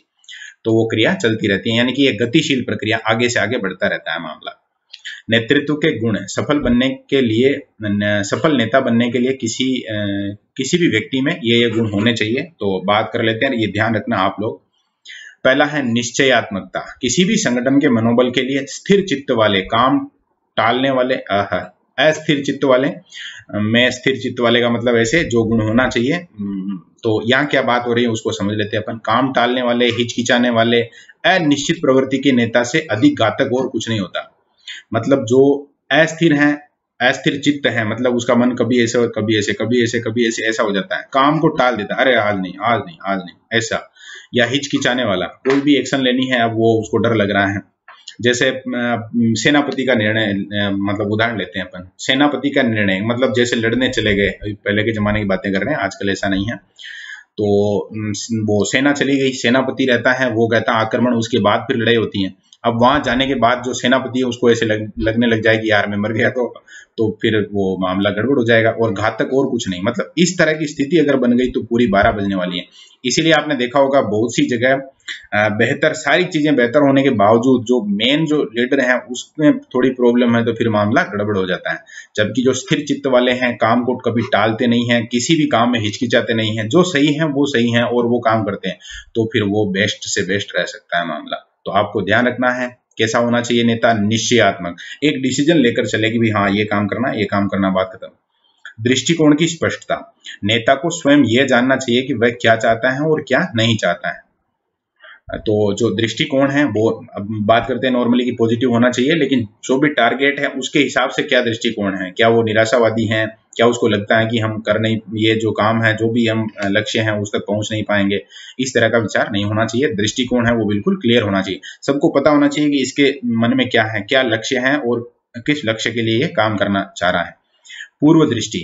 तो वो क्रिया चलती रहती है, यानी कि एक गतिशील प्रक्रिया, आगे से आगे बढ़ता रहता है मामला। नेतृत्व के गुण, सफल बनने के लिए, सफल नेता बनने के लिए किसी भी व्यक्ति में ये गुण होने चाहिए। तो बात कर लेते हैं, ये ध्यान रखना आप लोग। पहला है निश्चयात्मकता। किसी भी संगठन के मनोबल के लिए स्थिर चित्त वाले, काम टालने वाले, अस्थिर चित्त वाले, मैं स्थिर चित्त वाले का मतलब ऐसे जो गुण होना चाहिए। तो यहाँ क्या बात हो रही है उसको समझ लेते हैं अपन। काम टालने वाले, हिचकिचाने वाले, अनिश्चित प्रवृत्ति के नेता से अधिक घातक और कुछ नहीं होता। मतलब जो अस्थिर है, अस्थिर चित्त है, मतलब उसका मन कभी ऐसे और कभी ऐसे, कभी ऐसे कभी ऐसे, ऐसा हो जाता है, काम को टाल देता है, अरे आज नहीं आज नहीं आज नहीं, ऐसा। या हिचकिचाने वाला, कोई भी एक्शन लेनी है अब वो उसको डर लग रहा है। जैसे सेनापति का निर्णय, मतलब उदाहरण लेते हैं अपन, सेनापति का निर्णय मतलब जैसे लड़ने चले गए, पहले के जमाने की बातें कर रहे हैं, आजकल ऐसा नहीं है। तो वो सेना चली गई, सेनापति रहता है, वो कहता आक्रमण, उसके बाद फिर लड़ाई होती है। अब वहां जाने के बाद जो सेनापति है उसको ऐसे लगने लग जाएगी यार मैं मर गया तो फिर वो मामला गड़बड़ हो जाएगा, और घातक और कुछ नहीं। मतलब इस तरह की स्थिति अगर बन गई तो पूरी 12 बजने वाली है। इसीलिए आपने देखा होगा बहुत सी जगह बेहतर, सारी चीजें बेहतर होने के बावजूद जो मेन जो लीडर है उसमें थोड़ी प्रॉब्लम है, तो फिर मामला गड़बड़ हो जाता है। जबकि जो स्थिर चित्त वाले हैं, काम को कभी टालते नहीं है, किसी भी काम में हिचकिचाते नहीं है, जो सही है वो सही है और वो काम करते हैं, तो फिर वो बेस्ट से बेस्ट रह सकता है मामला। तो आपको ध्यान रखना है कैसा होना चाहिए नेता, निश्चयात्मक, एक डिसीजन लेकर चले कि भी हाँ ये काम करना, ये काम करना, बात खत्म। दृष्टिकोण की स्पष्टता, नेता को स्वयं यह जानना चाहिए कि वह क्या चाहता है और क्या नहीं चाहता है। तो जो दृष्टिकोण है वो, अब बात करते हैं नॉर्मली कि पॉजिटिव होना चाहिए, लेकिन जो भी टारगेट है उसके हिसाब से क्या दृष्टिकोण है, क्या वो निराशावादी है, क्या उसको लगता है कि हम कर नहीं, ये जो काम है, जो भी हम लक्ष्य है उस तक पहुंच नहीं पाएंगे, इस तरह का विचार नहीं होना चाहिए। दृष्टिकोण है वो बिल्कुल क्लियर होना चाहिए। सबको पता होना चाहिए कि इसके मन में क्या है, क्या लक्ष्य है और किस लक्ष्य के लिए ये काम करना चाह रहा है। पूर्व दृष्टि,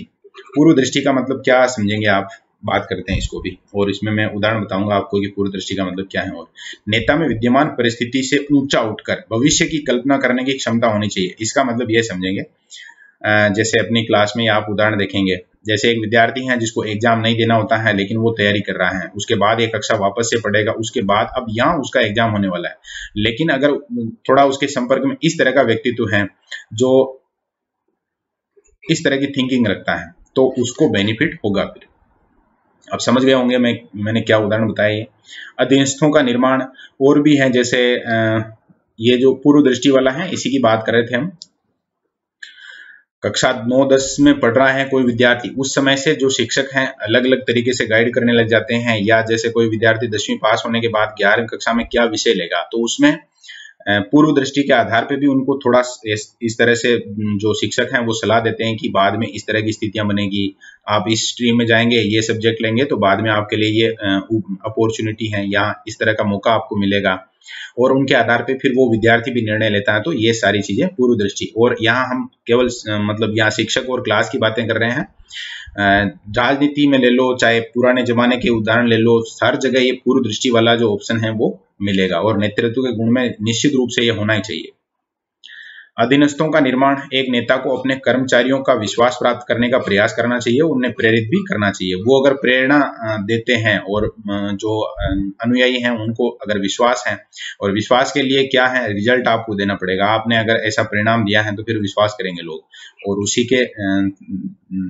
पूर्व दृष्टि का मतलब क्या समझेंगे आप, बात करते हैं इसको भी, और इसमें मैं उदाहरण बताऊंगा आपको कि पूर्व दृष्टि का मतलब क्या है। और नेता में विद्यमान परिस्थिति से ऊंचा उठकर भविष्य की कल्पना करने की क्षमता होनी चाहिए। इसका मतलब ये समझेंगे, जैसे अपनी क्लास में आप उदाहरण देखेंगे, जैसे एक विद्यार्थी है जिसको एग्जाम नहीं देना होता है लेकिन वो तैयारी कर रहा है, उसके बाद एक कक्षा वापस से पढ़ेगा, उसके बाद अब यहाँ उसका एग्जाम होने वाला है, लेकिन अगर थोड़ा उसके संपर्क में इस तरह का व्यक्तित्व है जो इस तरह की थिंकिंग रखता है, तो उसको बेनिफिट होगा। फिर आप समझ गए होंगे मैंने क्या उदाहरण बताया। ये अधीनस्थों का निर्माण और भी है, जैसे ये जो पूर्व दृष्टि वाला है इसी की बात कर रहे थे हम। कक्षा 9-10 में पढ़ रहा है कोई विद्यार्थी, उस समय से जो शिक्षक हैं अलग अलग तरीके से गाइड करने लग जाते हैं, या जैसे कोई विद्यार्थी 10वीं पास होने के बाद 11वीं कक्षा में क्या विषय लेगा, तो उसमें पूर्व दृष्टि के आधार पे भी उनको थोड़ा इस तरह से जो शिक्षक हैं वो सलाह देते हैं कि बाद में इस तरह की स्थितियां बनेगी, आप इस स्ट्रीम में जाएंगे, ये सब्जेक्ट लेंगे तो बाद में आपके लिए ये अपॉर्चुनिटी है या इस तरह का मौका आपको मिलेगा, और उनके आधार पे फिर वो विद्यार्थी भी निर्णय लेता है। तो ये सारी चीजें पूर्व दृष्टि। और यहाँ हम केवल मतलब यहाँ शिक्षक और क्लास की बातें कर रहे हैं, राजनीति में ले लो, चाहे पुराने जमाने के उदाहरण ले लो, हर जगह ये पूर्व दृष्टि वाला जो ऑप्शन है वो मिलेगा, और नेतृत्व के गुण में निश्चित रूप से ये होना ही चाहिए। अधीनस्थों का निर्माण, एक नेता को अपने कर्मचारियों का विश्वास प्राप्त करने का प्रयास करना चाहिए, उन्हें प्रेरित भी करना चाहिए। वो अगर प्रेरणा देते हैं और जो अनुयायी हैं उनको अगर विश्वास है, और विश्वास के लिए क्या है, रिजल्ट आपको देना पड़ेगा। आपने अगर ऐसा परिणाम दिया है तो फिर विश्वास करेंगे लोग, और उसी के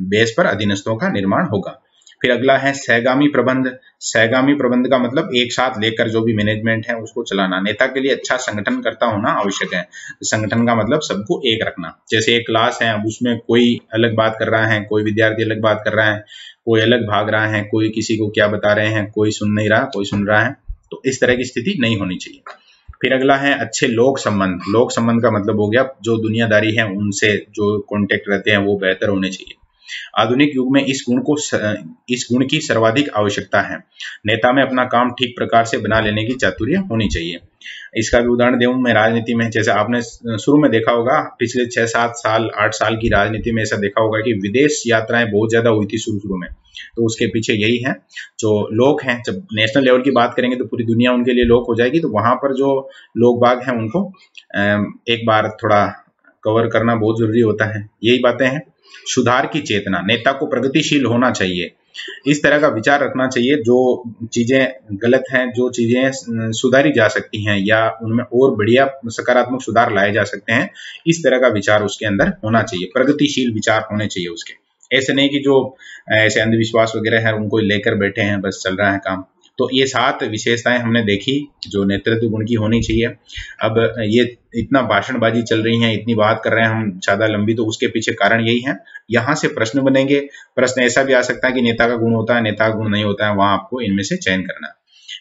बेस पर अधीनस्थों का निर्माण होगा। फिर अगला है सहगामी प्रबंध। सहगामी प्रबंध का मतलब एक साथ लेकर जो भी मैनेजमेंट है उसको चलाना। नेता के लिए अच्छा संगठनकर्ता होना आवश्यक है। संगठन का मतलब सबको एक रखना। जैसे एक क्लास है, अब उसमें कोई अलग बात कर रहा है, कोई विद्यार्थी अलग बात कर रहा है, कोई अलग भाग रहा है, कोई किसी को क्या बता रहे हैं, कोई सुन नहीं रहा, कोई सुन रहा है, तो इस तरह की स्थिति नहीं होनी चाहिए। फिर अगला है अच्छे लोक संबंध। लोक संबंध का मतलब हो गया जो दुनियादारी है उनसे जो कॉन्टेक्ट रहते हैं वो बेहतर होने चाहिए। आधुनिक युग में इस गुण की सर्वाधिक आवश्यकता है। नेता में अपना काम ठीक प्रकार से बना लेने की चातुर्य होनी चाहिए। इसका भी उदाहरण दूं मैं राजनीति में, जैसे आपने शुरू में देखा होगा, पिछले 6-7 साल 8 साल की राजनीति में ऐसा देखा होगा कि विदेश यात्राएं बहुत ज्यादा हुई थी शुरू में, तो उसके पीछे यही है। जो लोग हैं, जब नेशनल लेवल की बात करेंगे तो पूरी दुनिया उनके लिए लोक हो जाएगी, तो वहां पर जो लोग बाग हैं उनको एक बार थोड़ा कवर करना बहुत जरूरी होता है। यही बातें हैं। सुधार की चेतना, नेता को प्रगतिशील होना चाहिए, इस तरह का विचार रखना चाहिए। जो चीजें गलत हैं, जो चीजें सुधारी जा सकती हैं या उनमें और बढ़िया सकारात्मक सुधार लाए जा सकते हैं, इस तरह का विचार उसके अंदर होना चाहिए। प्रगतिशील विचार होने चाहिए उसके। ऐसे नहीं कि जो ऐसे अंधविश्वास वगैरह है उनको लेकर बैठे हैं, बस चल रहा है काम। तो ये 7 विशेषताएं हमने देखी जो नेतृत्व गुण की होनी चाहिए। अब ये इतना भाषणबाजी चल रही है, इतनी बात कर रहे हैं हम ज्यादा लंबी, तो उसके पीछे कारण यही है। यहाँ से प्रश्न बनेंगे। प्रश्न ऐसा भी आ सकता है कि नेता का गुण होता है, नेता का गुण नहीं होता है, वहां आपको इनमें से चयन करना है।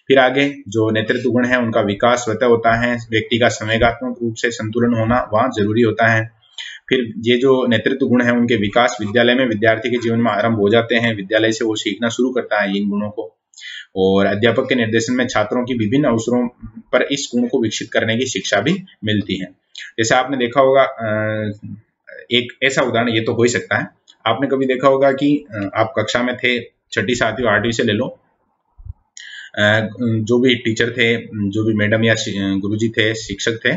फिर आगे जो नेतृत्व गुण है उनका विकास स्वतः होता है। व्यक्ति का संवेगात्मक रूप से संतुलन होना वहां जरूरी होता है। फिर ये जो नेतृत्व गुण है उनके विकास विद्यालय में विद्यार्थी के जीवन में आरंभ हो जाते हैं। विद्यालय से वो सीखना शुरू करता है इन गुणों को, और अध्यापक के निर्देशन में छात्रों की विभिन्न अवसरों पर इस गुण को विकसित करने की शिक्षा भी मिलती है। जैसे आपने देखा होगा, एक ऐसा उदाहरण ये तो हो ही सकता है, आपने कभी देखा होगा कि आप कक्षा में थे, 6ठी 7वीं 8वीं से ले लो, जो भी टीचर थे, जो भी मैडम या गुरुजी थे, शिक्षक थे,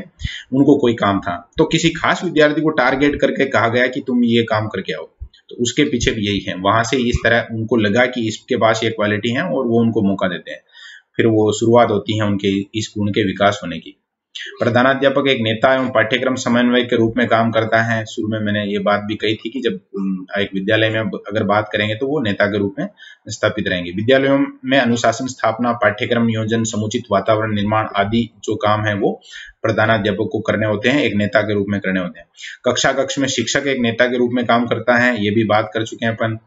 उनको कोई काम था, तो किसी खास विद्यार्थी को टारगेट करके कहा गया कि तुम ये काम करके आओ। तो उसके पीछे भी यही है। वहां से इस तरह उनको लगा कि इसके पास ये क्वालिटी है और वो उनको मौका देते हैं। फिर वो शुरुआत होती है उनके इस गुण के विकास होने की। प्रधानाध्यापक एक नेता एवं पाठ्यक्रम समन्वय के रूप में काम करता है। शुरू में मैंने ये बात भी कही थी कि जब एक विद्यालय में अगर बात करेंगे तो वो नेता के रूप में स्थापित रहेंगे। विद्यालयों में अनुशासन स्थापना, पाठ्यक्रम नियोजन, समुचित वातावरण निर्माण आदि जो काम है वो प्रधानाध्यापक को करने होते हैं, एक नेता के रूप में करने होते हैं। कक्षा कक्ष में शिक्षक एक नेता के रूप में काम करता है, ये भी बात कर चुके हैं अपन।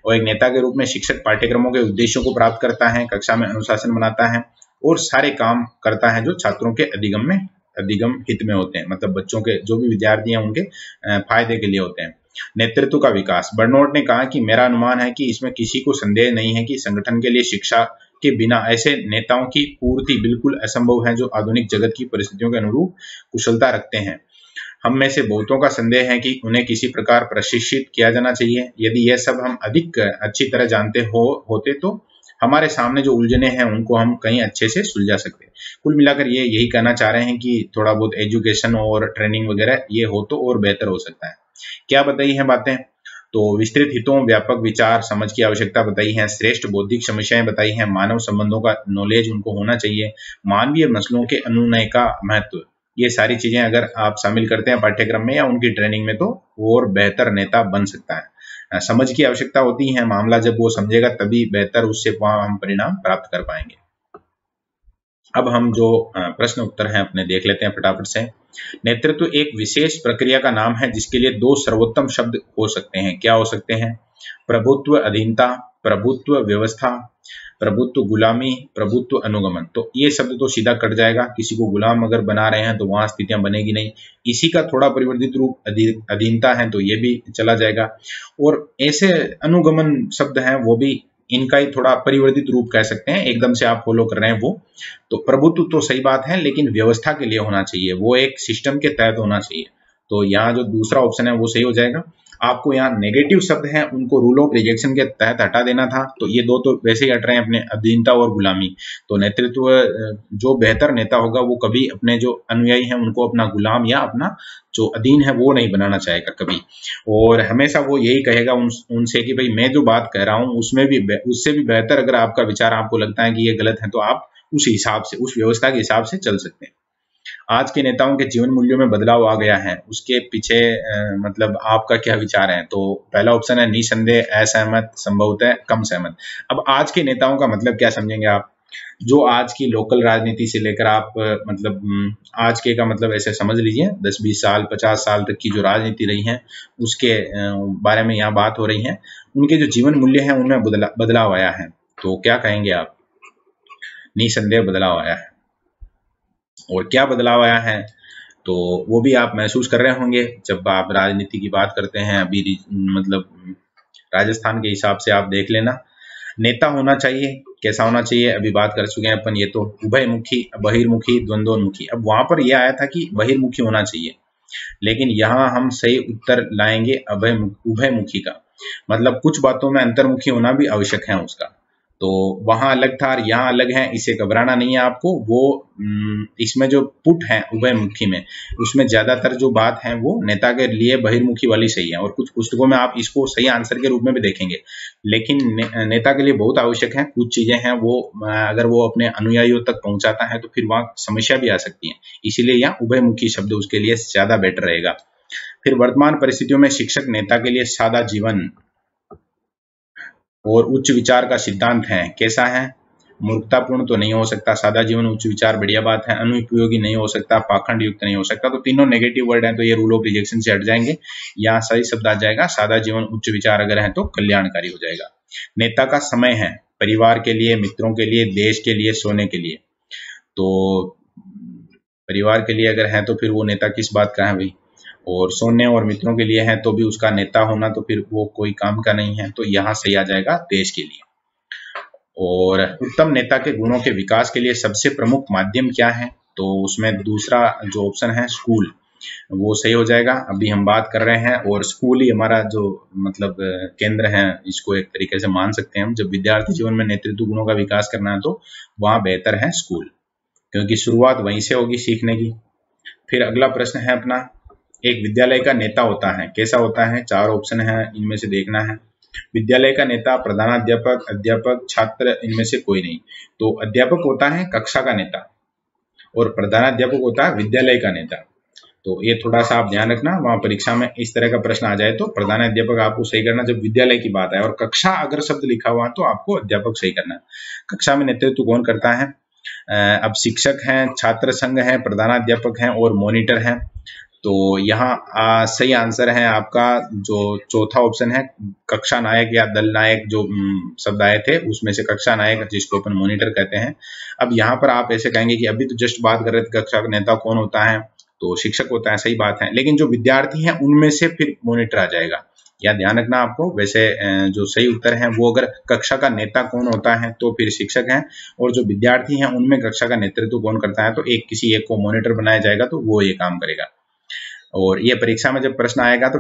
और एक नेता के रूप में शिक्षक पाठ्यक्रमों के उद्देश्यों को प्राप्त करता है, कक्षा में अनुशासन बनाता है और सारे काम करता है जो छात्रों के अधिगम हित में होते हैं, मतलब बच्चों के जो भी विद्यार्थी हैं उनके फायदे के लिए होते हैं। नेतृत्व का विकास। बर्नौट ने कहा कि मेरा अनुमान है कि इसमें किसी को संदेह नहीं है कि संगठन के लिए शिक्षा के बिना ऐसे नेताओं की पूर्ति बिल्कुल असंभव है जो आधुनिक जगत की परिस्थितियों के अनुरूप कुशलता रखते हैं। हम में से बहुतों का संदेह है कि उन्हें किसी प्रकार प्रशिक्षित किया जाना चाहिए। यदि यह सब हम अधिक अच्छी तरह जानते होते तो हमारे सामने जो उलझने हैं उनको हम कहीं अच्छे से सुलझा सकते हैं। कुल मिलाकर ये यही कहना चाह रहे हैं कि थोड़ा बहुत एजुकेशन और ट्रेनिंग वगैरह ये हो तो और बेहतर हो सकता है। क्या बताई हैं बातें? तो विस्तृत हितों, व्यापक विचार समझ की आवश्यकता बताई है, श्रेष्ठ बौद्धिक समस्याएं बताई हैं, मानव संबंधों का नॉलेज उनको होना चाहिए, मानवीय मसलों के अनुनय का महत्व। ये सारी चीजें अगर आप शामिल करते हैं पाठ्यक्रम में या उनकी ट्रेनिंग में तो और बेहतर नेता बन सकता है। समझ की आवश्यकता होती है, मामला जब वो समझेगा तभी बेहतर उससे हम परिणाम प्राप्त कर पाएंगे। अब हम जो प्रश्न उत्तर हैं अपने देख लेते हैं फटाफट से। नेतृत्व एक विशेष प्रक्रिया का नाम है जिसके लिए दो सर्वोत्तम शब्द हो सकते हैं। क्या हो सकते हैं? प्रभुत्व अधीनता, प्रभुत्व व्यवस्था, प्रभुत्व गुलामी, प्रभुत्व अनुगमन। तो ये शब्द तो सीधा कट जाएगा, किसी को गुलाम अगर बना रहे हैं तो वहां स्थितियां बनेगी नहीं। इसी का थोड़ा परिवर्तित रूप अधीनता है तो ये भी चला जाएगा। और ऐसे अनुगमन शब्द हैं वो भी इनका ही थोड़ा परिवर्तित रूप कह सकते हैं, एकदम से आप फॉलो कर रहे हैं वो। तो प्रभुत्व तो सही बात है लेकिन व्यवस्था के लिए होना चाहिए, वो एक सिस्टम के तहत होना चाहिए। तो यहाँ जो दूसरा ऑप्शन है वो सही हो जाएगा। आपको यहाँ नेगेटिव शब्द हैं उनको रूल ऑफ रिजेक्शन के तहत हटा देना था, तो ये दो तो वैसे ही हट रहे हैं अपने, अधीनता और गुलामी। तो नेतृत्व जो बेहतर नेता होगा वो कभी अपने जो अनुयायी हैं उनको अपना गुलाम या अपना जो अधीन है वो नहीं बनाना चाहेगा कभी, और हमेशा वो यही कहेगा उनसे कि भाई मैं जो बात कह रहा हूँ उसमें भी उससे भी बेहतर अगर आपका विचार आपको लगता है कि ये गलत है तो आप उस हिसाब से, उस व्यवस्था के हिसाब से चल सकते हैं। आज के नेताओं के जीवन मूल्यों में बदलाव आ गया है, उसके पीछे मतलब आपका क्या विचार है? तो पहला ऑप्शन है निसंदेह, असहमत, संभवतः, कम सहमत। अब आज के नेताओं का मतलब क्या समझेंगे आप? जो आज की लोकल राजनीति से लेकर आप मतलब आज के का मतलब ऐसे समझ लीजिए 10-20 साल 50 साल तक की जो राजनीति रही है उसके बारे में यहाँ बात हो रही है। उनके जो जीवन मूल्य हैं उनमें बदलाव आया है। तो क्या कहेंगे आप? निसंदेह बदलाव आया है। और क्या बदलाव आया है तो वो भी आप महसूस कर रहे होंगे जब आप राजनीति की बात करते हैं। अभी मतलब राजस्थान के हिसाब से आप देख लेना, नेता होना चाहिए, कैसा होना चाहिए अभी बात कर चुके हैं अपन, ये तो उभयमुखी, बहिर्मुखी, द्वंद्वोन्मुखी। अब वहां पर यह आया था कि बहिर्मुखी होना चाहिए, लेकिन यहाँ हम सही उत्तर लाएंगे उभयमुखी का, मतलब कुछ बातों में अंतर्मुखी होना भी आवश्यक है उसका। तो वहां अलग था और यहाँ अलग है, इसे घबराना नहीं है आपको। वो इसमें जो पुट है उभयमुखी में, उसमें ज्यादातर जो बात है वो नेता के लिए बहिर्मुखी वाली सही है, और कुछ पुस्तकों में आप इसको सही आंसर के रूप में भी देखेंगे। लेकिन नेता के लिए बहुत आवश्यक है, कुछ चीजें हैं वो अगर वो अपने अनुयायियों तक पहुंचाता है तो फिर वहां समस्या भी आ सकती है, इसीलिए यहाँ उभयमुखी शब्द उसके लिए ज्यादा बेटर रहेगा। फिर वर्तमान परिस्थितियों में शिक्षक नेता के लिए सादा जीवन और उच्च विचार का सिद्धांत है। कैसा है? मूर्खतापूर्ण तो नहीं हो सकता, सादा जीवन उच्च विचार बढ़िया बात है, अनुपयोगी नहीं हो सकता, पाखंड युक्त नहीं हो सकता। तो तीनों नेगेटिव वर्ड हैं तो ये रूल ऑफ रिजेक्शन से हट जाएंगे। यहाँ सही शब्द आ जाएगा सादा जीवन उच्च विचार अगर है तो कल्याणकारी हो जाएगा। नेता का समय है परिवार के लिए, मित्रों के लिए, देश के लिए, सोने के लिए। तो परिवार के लिए अगर है तो फिर वो नेता किस बात का है भाई, और सोने और मित्रों के लिए है तो भी उसका नेता होना तो फिर वो कोई काम का नहीं है। तो यहाँ सही आ जाएगा देश के लिए। और उत्तम नेता के गुणों के विकास के लिए सबसे प्रमुख माध्यम क्या है? तो उसमें दूसरा जो ऑप्शन है स्कूल, वो सही हो जाएगा। अभी हम बात कर रहे हैं और स्कूल ही हमारा जो मतलब केंद्र है, इसको एक तरीके से मान सकते हैं हम। जब विद्यार्थी जीवन में नेतृत्व गुणों का विकास करना है तो वहाँ बेहतर है स्कूल, क्योंकि शुरुआत वहीं से होगी सीखने की। फिर अगला प्रश्न है अपना, एक विद्यालय का नेता होता है, कैसा होता है? 4 ऑप्शन है, इनमें से देखना है। विद्यालय का नेता प्रधानाध्यापक, अध्यापक, छात्र, इनमें से कोई नहीं। तो अध्यापक होता है कक्षा का नेता, और प्रधानाध्यापक होता है विद्यालय का नेता। तो ये थोड़ा सा आप ध्यान रखना, वहां परीक्षा में इस तरह का प्रश्न आ जाए तो प्रधानाध्यापक आपको सही करना जब विद्यालय की बात है, और कक्षा अगर शब्द लिखा हुआ तो आपको अध्यापक सही करना है। कक्षा में नेतृत्व कौन करता है? अब शिक्षक हैं, छात्र संघ है, प्रधानाध्यापक हैं और मॉनिटर हैं। तो यहाँ सही आंसर है आपका जो चौथा ऑप्शन है, कक्षा नायक या दल नायक जो शब्द आए थे उसमें से कक्षा नायक, जिसको अपन मॉनिटर कहते हैं। अब यहाँ पर आप ऐसे कहेंगे कि अभी तो जस्ट बात कर रहे थे कक्षा का नेता कौन होता है, तो शिक्षक होता है, सही बात है, लेकिन जो विद्यार्थी हैं उनमें से फिर मॉनिटर आ जाएगा। या ध्यान रखना आपको, वैसे जो सही उत्तर है वो अगर कक्षा का नेता कौन होता है तो फिर शिक्षक हैं, और जो विद्यार्थी हैं उनमें कक्षा का नेतृत्व कौन करता है तो किसी एक को मॉनिटर बनाया जाएगा, तो वो ये काम करेगा। और ये परीक्षा में जब प्रश्न आएगा तो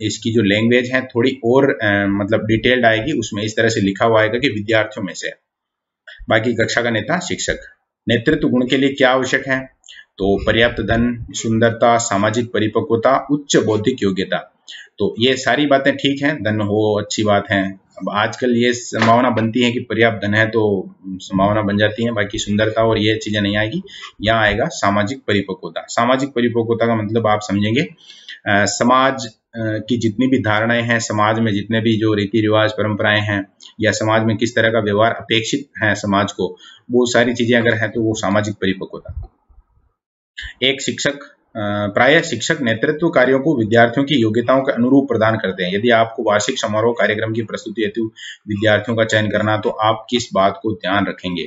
इसकी जो लैंग्वेज है थोड़ी और मतलब डिटेल्ड आएगी, उसमें इस तरह से लिखा हुआ आएगा कि विद्यार्थियों में से। बाकी कक्षा का नेता शिक्षक। नेतृत्व गुण के लिए क्या आवश्यक है? तो पर्याप्त धन, सुंदरता, सामाजिक परिपक्वता, उच्च बौद्धिक योग्यता। तो ये सारी बातें ठीक हैं, धन हो अच्छी बात है। अब आजकल ये संभावना बनती है कि पर्याप्त धन है तो संभावना बन जाती है, बाकी सुंदरता और ये चीजें नहीं आएगी। यहाँ आएगा सामाजिक परिपक्वता। सामाजिक परिपक्वता का मतलब आप समझेंगे समाज की जितनी भी धारणाएं हैं, समाज में जितने भी जो रीति रिवाज परंपराएं हैं, या समाज में किस तरह का व्यवहार अपेक्षित है समाज को, वो सारी चीजें अगर है तो वो सामाजिक परिपक्वता। एक शिक्षक प्रायः शिक्षक नेतृत्व कार्यों को विद्यार्थियों की योग्यताओं के अनुरूप प्रदान करते हैं। यदि आपको वार्षिक समारोह कार्यक्रम की प्रस्तुति हेतु विद्यार्थियों का चयन करना, तो आप किस बात को ध्यान रखेंगे?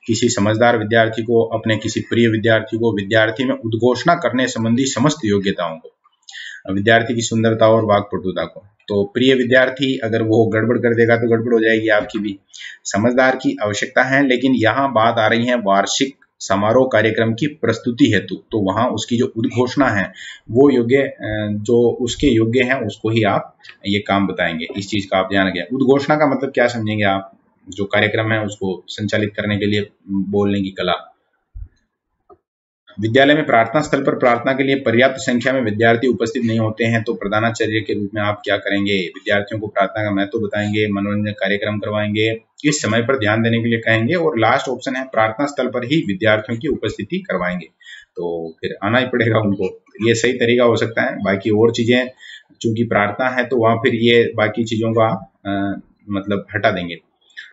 किसी समझदार विद्यार्थी को, अपने किसी प्रिय विद्यार्थी को, विद्यार्थी में उद्घोषणा करने संबंधी समस्त योग्यताओं को, विद्यार्थी की सुंदरता और वाक्पटुता को। तो प्रिय विद्यार्थी अगर वो गड़बड़ कर देगा तो गड़बड़ हो जाएगी आपकी भी। समझदार की आवश्यकता है, लेकिन यहाँ बात आ रही है वार्षिक समारोह कार्यक्रम की प्रस्तुति हेतु, तो वहां उसकी जो उद्घोषणा है वो योग्य, जो उसके योग्य है उसको ही आप ये काम बताएंगे। इस चीज का आप ध्यान रखें। उद्घोषणा का मतलब क्या समझेंगे आप? जो कार्यक्रम है उसको संचालित करने के लिए बोलने की कला। विद्यालय में प्रार्थना स्थल पर प्रार्थना के लिए पर्याप्त संख्या में विद्यार्थी उपस्थित नहीं होते हैं, तो प्रधानाचार्य के रूप में आप क्या करेंगे? विद्यार्थियों को प्रार्थना का महत्व बताएंगे, मनोरंजन कार्यक्रम करवाएंगे, इस समय पर ध्यान देने के लिए कहेंगे, और लास्ट ऑप्शन है प्रार्थना स्थल पर ही विद्यार्थियों की उपस्थिति करवाएंगे। तो फिर आना ही पड़ेगा उनको, ये सही तरीका हो सकता है। बाकी और चीजें चूंकि प्रार्थना है तो वहां फिर ये बाकी चीजों का मतलब हटा देंगे।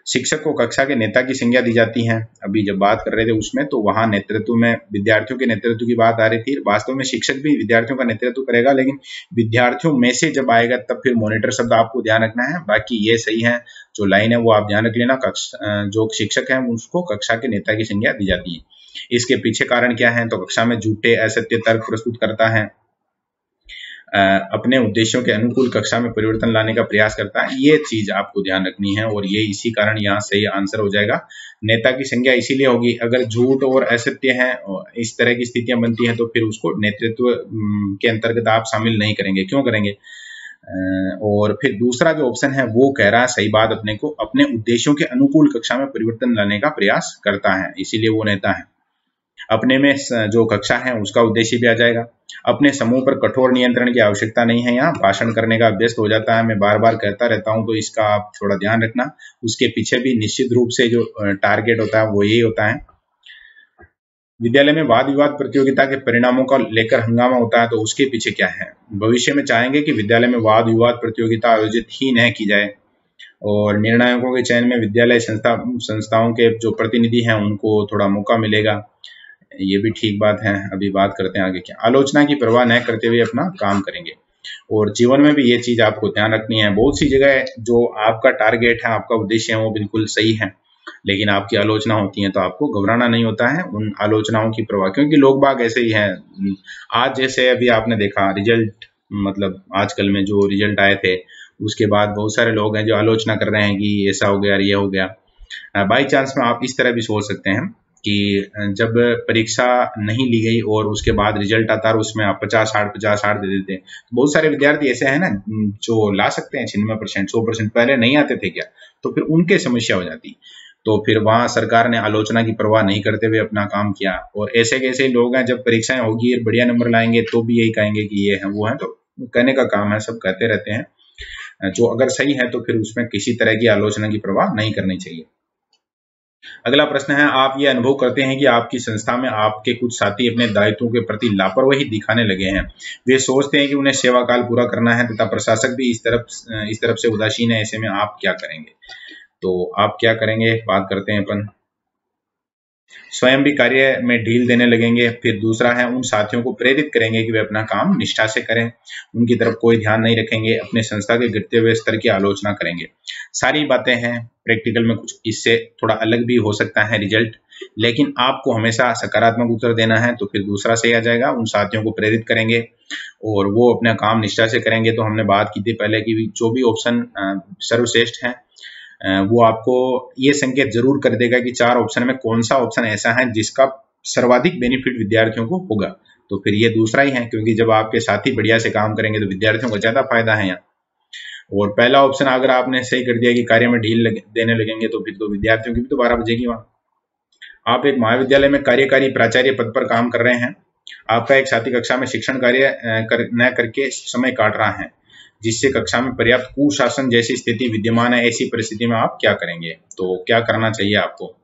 शिक्षक को कक्षा के नेता की संज्ञा दी जाती है। अभी जब बात कर रहे थे उसमें, तो वहां नेतृत्व में विद्यार्थियों के नेतृत्व की बात आ रही थी। वास्तव में शिक्षक भी विद्यार्थियों का नेतृत्व करेगा, लेकिन विद्यार्थियों में से जब आएगा तब फिर मॉनिटर शब्द आपको ध्यान रखना है। बाकी ये सही है, जो लाइन है वो आप ध्यान रख लेना। जो शिक्षक है उसको कक्षा के नेता की संज्ञा दी जाती है। इसके पीछे कारण क्या है? तो कक्षा में झूठे असत्य तर्क प्रस्तुत करता है, अपने उद्देश्यों के अनुकूल कक्षा में परिवर्तन लाने का प्रयास करता है। ये चीज आपको ध्यान रखनी है, और ये इसी कारण यहाँ सही आंसर हो जाएगा। नेता की संज्ञा इसीलिए होगी, अगर झूठ और असत्य है, इस तरह की स्थितियां बनती हैं, तो फिर उसको नेतृत्व के अंतर्गत आप शामिल नहीं करेंगे। क्यों करेंगे? और फिर दूसरा जो ऑप्शन है वो कह रहा है सही बात, अपने को अपने उद्देश्यों के अनुकूल कक्षा में परिवर्तन लाने का प्रयास करता है, इसीलिए वो नेता है। अपने में जो कक्षा है उसका उद्देश्य भी आ जाएगा। अपने समूह पर कठोर नियंत्रण की आवश्यकता नहीं है, यहाँ भाषण करने का अभ्यस्त हो जाता है। मैं बार बार कहता रहता हूँ, तो इसका आप थोड़ा ध्यान रखना। उसके पीछे भी निश्चित रूप से जो टारगेट होता है वो यही होता है। विद्यालय में वाद विवाद प्रतियोगिता के परिणामों का लेकर हंगामा होता है, तो उसके पीछे क्या है? भविष्य में चाहेंगे कि विद्यालय में वाद विवाद प्रतियोगिता आयोजित ही न की जाए, और निर्णायकों के चयन में विद्यालय संस्थाओं के जो प्रतिनिधि हैं उनको थोड़ा मौका मिलेगा। ये भी ठीक बात है। अभी बात करते हैं आगे क्या। आलोचना की परवाह न करते हुए अपना काम करेंगे, और जीवन में भी ये चीज आपको ध्यान रखनी है। बहुत सी जगह जो आपका टारगेट है, आपका उद्देश्य है, वो बिल्कुल सही है, लेकिन आपकी आलोचना होती है तो आपको घबराना नहीं होता है उन आलोचनाओं की परवाह, क्योंकि लोग बाग ऐसे ही हैं। आज जैसे अभी आपने देखा रिजल्ट, मतलब आजकल में जो रिजल्ट आए थे उसके बाद बहुत सारे लोग हैं जो आलोचना कर रहे हैं कि ऐसा हो गया, ये हो गया। बाई चांस में आप इस तरह भी सोच सकते हैं कि जब परीक्षा नहीं ली गई और उसके बाद रिजल्ट आता है उसमें आप 50-60 दे देते हैं, तो बहुत सारे विद्यार्थी ऐसे हैं ना जो ला सकते हैं 96%, 100%, पहले नहीं आते थे क्या, तो फिर उनके समस्या हो जाती। तो फिर वहां सरकार ने आलोचना की परवाह नहीं करते हुए अपना काम किया। और ऐसे कैसे लोग हैं जब परीक्षाएं होगी और बढ़िया नंबर लाएंगे तो भी यही कहेंगे कि ये है वो है, तो कहने का काम है, सब कहते रहते हैं। जो अगर सही है तो फिर उसमें किसी तरह की आलोचना की परवाह नहीं करनी चाहिए। अगला प्रश्न है, आप ये अनुभव करते हैं कि आपकी संस्था में आपके कुछ साथी अपने दायित्वों के प्रति लापरवाही दिखाने लगे हैं। वे सोचते हैं कि उन्हें सेवा काल पूरा करना है तथा प्रशासक भी इस तरफ से उदासीन है। ऐसे में आप क्या करेंगे? तो आप क्या करेंगे, बात करते हैं अपन। स्वयं भी कार्य में ढील देने लगेंगे। फिर दूसरा है, उन साथियों को प्रेरित करेंगे कि वे अपना काम निष्ठा से करें, उनकी तरफ कोई ध्यान नहीं रखेंगे, अपने संस्था के गिरते हुए स्तर की आलोचना करेंगे। सारी बातें हैं, प्रैक्टिकल में कुछ इससे थोड़ा अलग भी हो सकता है रिजल्ट, लेकिन आपको हमेशा सकारात्मक उत्तर देना है। तो फिर दूसरा सही आ जाएगा, उन साथियों को प्रेरित करेंगे और वो अपना काम निष्ठा से करेंगे। तो हमने बात की थी पहले कि जो भी ऑप्शन सर्वश्रेष्ठ है वो आपको ये संकेत जरूर कर देगा कि 4 ऑप्शन में कौन सा ऑप्शन ऐसा है जिसका सर्वाधिक बेनिफिट विद्यार्थियों को होगा। तो फिर ये दूसरा ही है, क्योंकि जब आपके साथी बढ़िया से काम करेंगे तो विद्यार्थियों को ज्यादा फायदा है यहाँ। और पहला ऑप्शन अगर आपने सही कर दिया कि कार्य में ढील देने लगेंगे, तो फिर तो विद्यार्थियों की भी तो 12 बजेगी वहां। आप एक महाविद्यालय में कार्यकारी प्राचार्य पद पर काम कर रहे हैं। आपका एक साथी कक्षा में शिक्षण कार्य न करके समय काट रहा है, जिससे कक्षा में पर्याप्त कुशासन जैसी स्थिति विद्यमान है। ऐसी परिस्थिति में आप क्या करेंगे? तो क्या करना चाहिए आपको?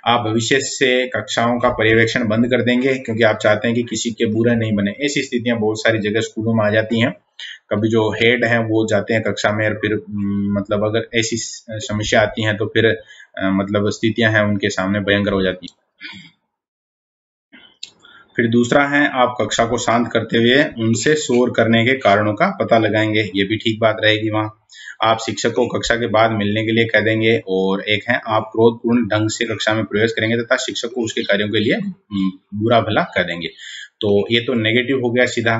आप भविष्य से कक्षाओं का पर्यवेक्षण बंद कर देंगे, क्योंकि आप चाहते हैं कि किसी के बुरे नहीं बने। ऐसी स्थितियां बहुत सारी जगह स्कूलों में आ जाती हैं। कभी जो हेड हैं वो जाते हैं कक्षा में और फिर मतलब अगर ऐसी समस्या आती है तो फिर मतलब स्थितियां हैं उनके सामने भयंकर हो जाती हैं। फिर दूसरा है, आप कक्षा को शांत करते हुए उनसे शोर करने के कारणों का पता लगाएंगे। ये भी ठीक बात रहेगी। वहां आप शिक्षक को कक्षा के बाद मिलने के लिए कह देंगे। और एक है, आप क्रोधपूर्ण ढंग से कक्षा में प्रवेश करेंगे तथा शिक्षक को उसके कार्यों के लिए बुरा भला कह देंगे। तो ये तो नेगेटिव हो गया सीधा।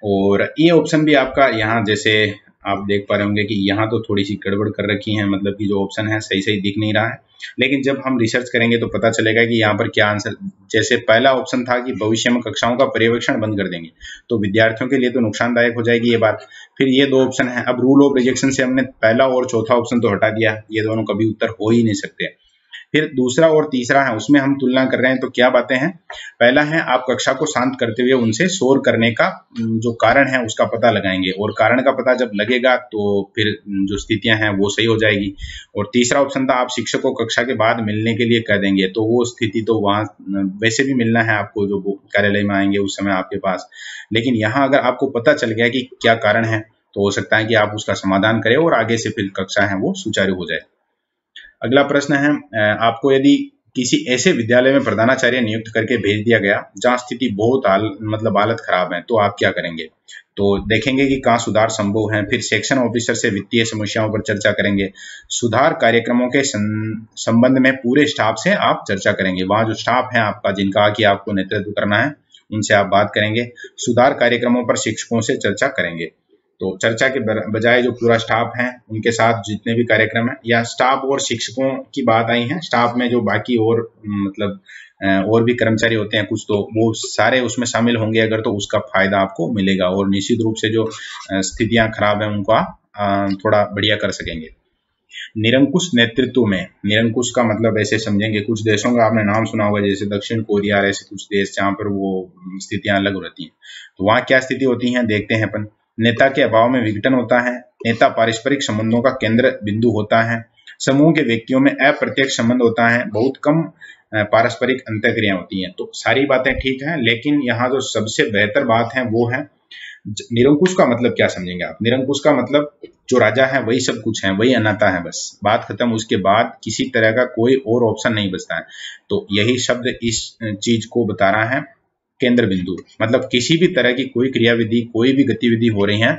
और ये ऑप्शन भी आपका यहाँ जैसे आप देख पा रहे होंगे कि यहाँ तो थोड़ी सी गड़बड़ कर रखी है, मतलब कि जो ऑप्शन है सही सही दिख नहीं रहा है। लेकिन जब हम रिसर्च करेंगे तो पता चलेगा कि यहाँ पर क्या आंसर। जैसे पहला ऑप्शन था कि भविष्य में कक्षाओं का पर्यवेक्षण बंद कर देंगे, तो विद्यार्थियों के लिए तो नुकसानदायक हो जाएगी ये बात। फिर ये 2 ऑप्शन है। अब रूल ऑफ रिजेक्शन से हमने पहला और चौथा ऑप्शन तो हटा दिया, ये दोनों कभी उत्तर हो ही नहीं सकते। फिर दूसरा और तीसरा है, उसमें हम तुलना कर रहे हैं। तो क्या बातें हैं? पहला है, आप कक्षा को शांत करते हुए उनसे शोर करने का जो कारण है उसका पता लगाएंगे, और कारण का पता जब लगेगा तो फिर जो स्थितियां हैं वो सही हो जाएगी। और तीसरा ऑप्शन था, आप शिक्षक को कक्षा के बाद मिलने के लिए कह देंगे। तो वो स्थिति तो वहां वैसे भी मिलना है आपको, जो कार्यालय में आएंगे उस समय आपके पास। लेकिन यहाँ अगर आपको पता चल गया कि क्या कारण है, तो हो सकता है कि आप उसका समाधान करें और आगे से फिर कक्षा है वो सुचारू हो जाए। अगला प्रश्न है, आपको यदि किसी ऐसे विद्यालय में प्रधानाचार्य नियुक्त करके भेज दिया गया जहां स्थिति बहुत मतलब हालत खराब है, तो आप क्या करेंगे? तो देखेंगे कि कहाँ सुधार संभव है। फिर सेक्शन ऑफिसर से वित्तीय समस्याओं पर चर्चा करेंगे। सुधार कार्यक्रमों के संबंध में पूरे स्टाफ से आप चर्चा करेंगे। वहां जो स्टाफ है आपका, जिनका कि आपको नेतृत्व करना है, उनसे आप बात करेंगे। सुधार कार्यक्रमों पर शिक्षकों से चर्चा करेंगे। तो चर्चा के बजाय जो पूरा स्टाफ है उनके साथ जितने भी कार्यक्रम है, या स्टाफ और शिक्षकों की बात आई है, स्टाफ में जो बाकी और मतलब और भी कर्मचारी होते हैं कुछ, तो वो सारे उसमें शामिल होंगे अगर, तो उसका फायदा आपको मिलेगा। और निश्चित रूप से जो स्थितियां खराब है उनको आप थोड़ा बढ़िया कर सकेंगे। निरंकुश नेतृत्व में, निरंकुश का मतलब ऐसे समझेंगे, कुछ देशों का आपने नाम सुना होगा जैसे दक्षिण कोरिया, ऐसे कुछ देश जहाँ पर वो स्थितियां अलग रहती हैं। तो वहाँ क्या स्थिति होती है देखते हैं अपन। नेता के अभाव में विघटन होता है। नेता पारस्परिक संबंधों का केंद्र बिंदु होता है। समूह के व्यक्तियों में अप्रत्यक्ष संबंध होता है। बहुत कम पारस्परिक अंतःक्रिया होती हैं। तो सारी बातें ठीक हैं, लेकिन यहाँ जो सबसे बेहतर बात है वो है निरंकुश का मतलब क्या समझेंगे आप? निरंकुश का मतलब जो राजा है वही सब कुछ है, वही अनाता है, बस बात खत्म। उसके बाद किसी तरह का कोई और ऑप्शन नहीं बचता है। तो यही शब्द इस चीज को बता रहा है, केंद्र बिंदु। मतलब किसी भी तरह की कोई क्रियाविधि, कोई भी गतिविधि हो रही है,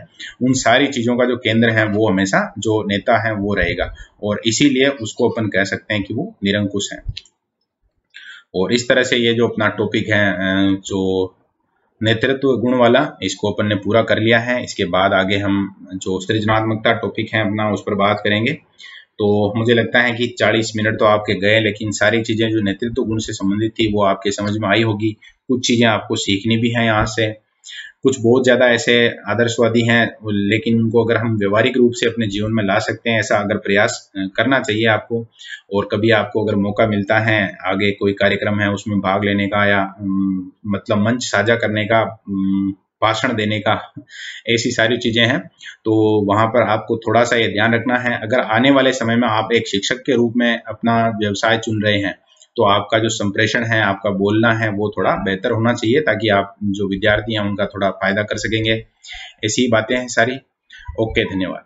उन सारी चीजों का जो केंद्र है वो हमेशा जो नेता है वो रहेगा, और इसीलिए उसको अपन कह सकते हैं कि वो निरंकुश है। और इस तरह से ये जो अपना टॉपिक है जो नेतृत्व गुण वाला, इसको अपन ने पूरा कर लिया है। इसके बाद आगे हम जो सृजनात्मकता टॉपिक है अपना उस पर बात करेंगे। तो मुझे लगता है कि 40 मिनट तो आपके गए, लेकिन सारी चीजें जो नेतृत्व गुण से संबंधित थी वो आपके समझ में आई होगी। कुछ चीजें आपको सीखनी भी हैं यहाँ से। कुछ बहुत ज्यादा ऐसे आदर्शवादी हैं, लेकिन उनको अगर हम व्यवहारिक रूप से अपने जीवन में ला सकते हैं, ऐसा अगर प्रयास करना चाहिए आपको। और कभी आपको अगर मौका मिलता है, आगे कोई कार्यक्रम है उसमें भाग लेने का, या मतलब मंच साझा करने का, भाषण देने का, ऐसी सारी चीजें हैं। तो वहां पर आपको थोड़ा सा ये ध्यान रखना है। अगर आने वाले समय में आप एक शिक्षक के रूप में अपना व्यवसाय चुन रहे हैं तो आपका जो संप्रेषण है, आपका बोलना है, वो थोड़ा बेहतर होना चाहिए, ताकि आप जो विद्यार्थी हैं उनका थोड़ा फायदा कर सकेंगे। ऐसी बातें हैं सारी। ओके, धन्यवाद।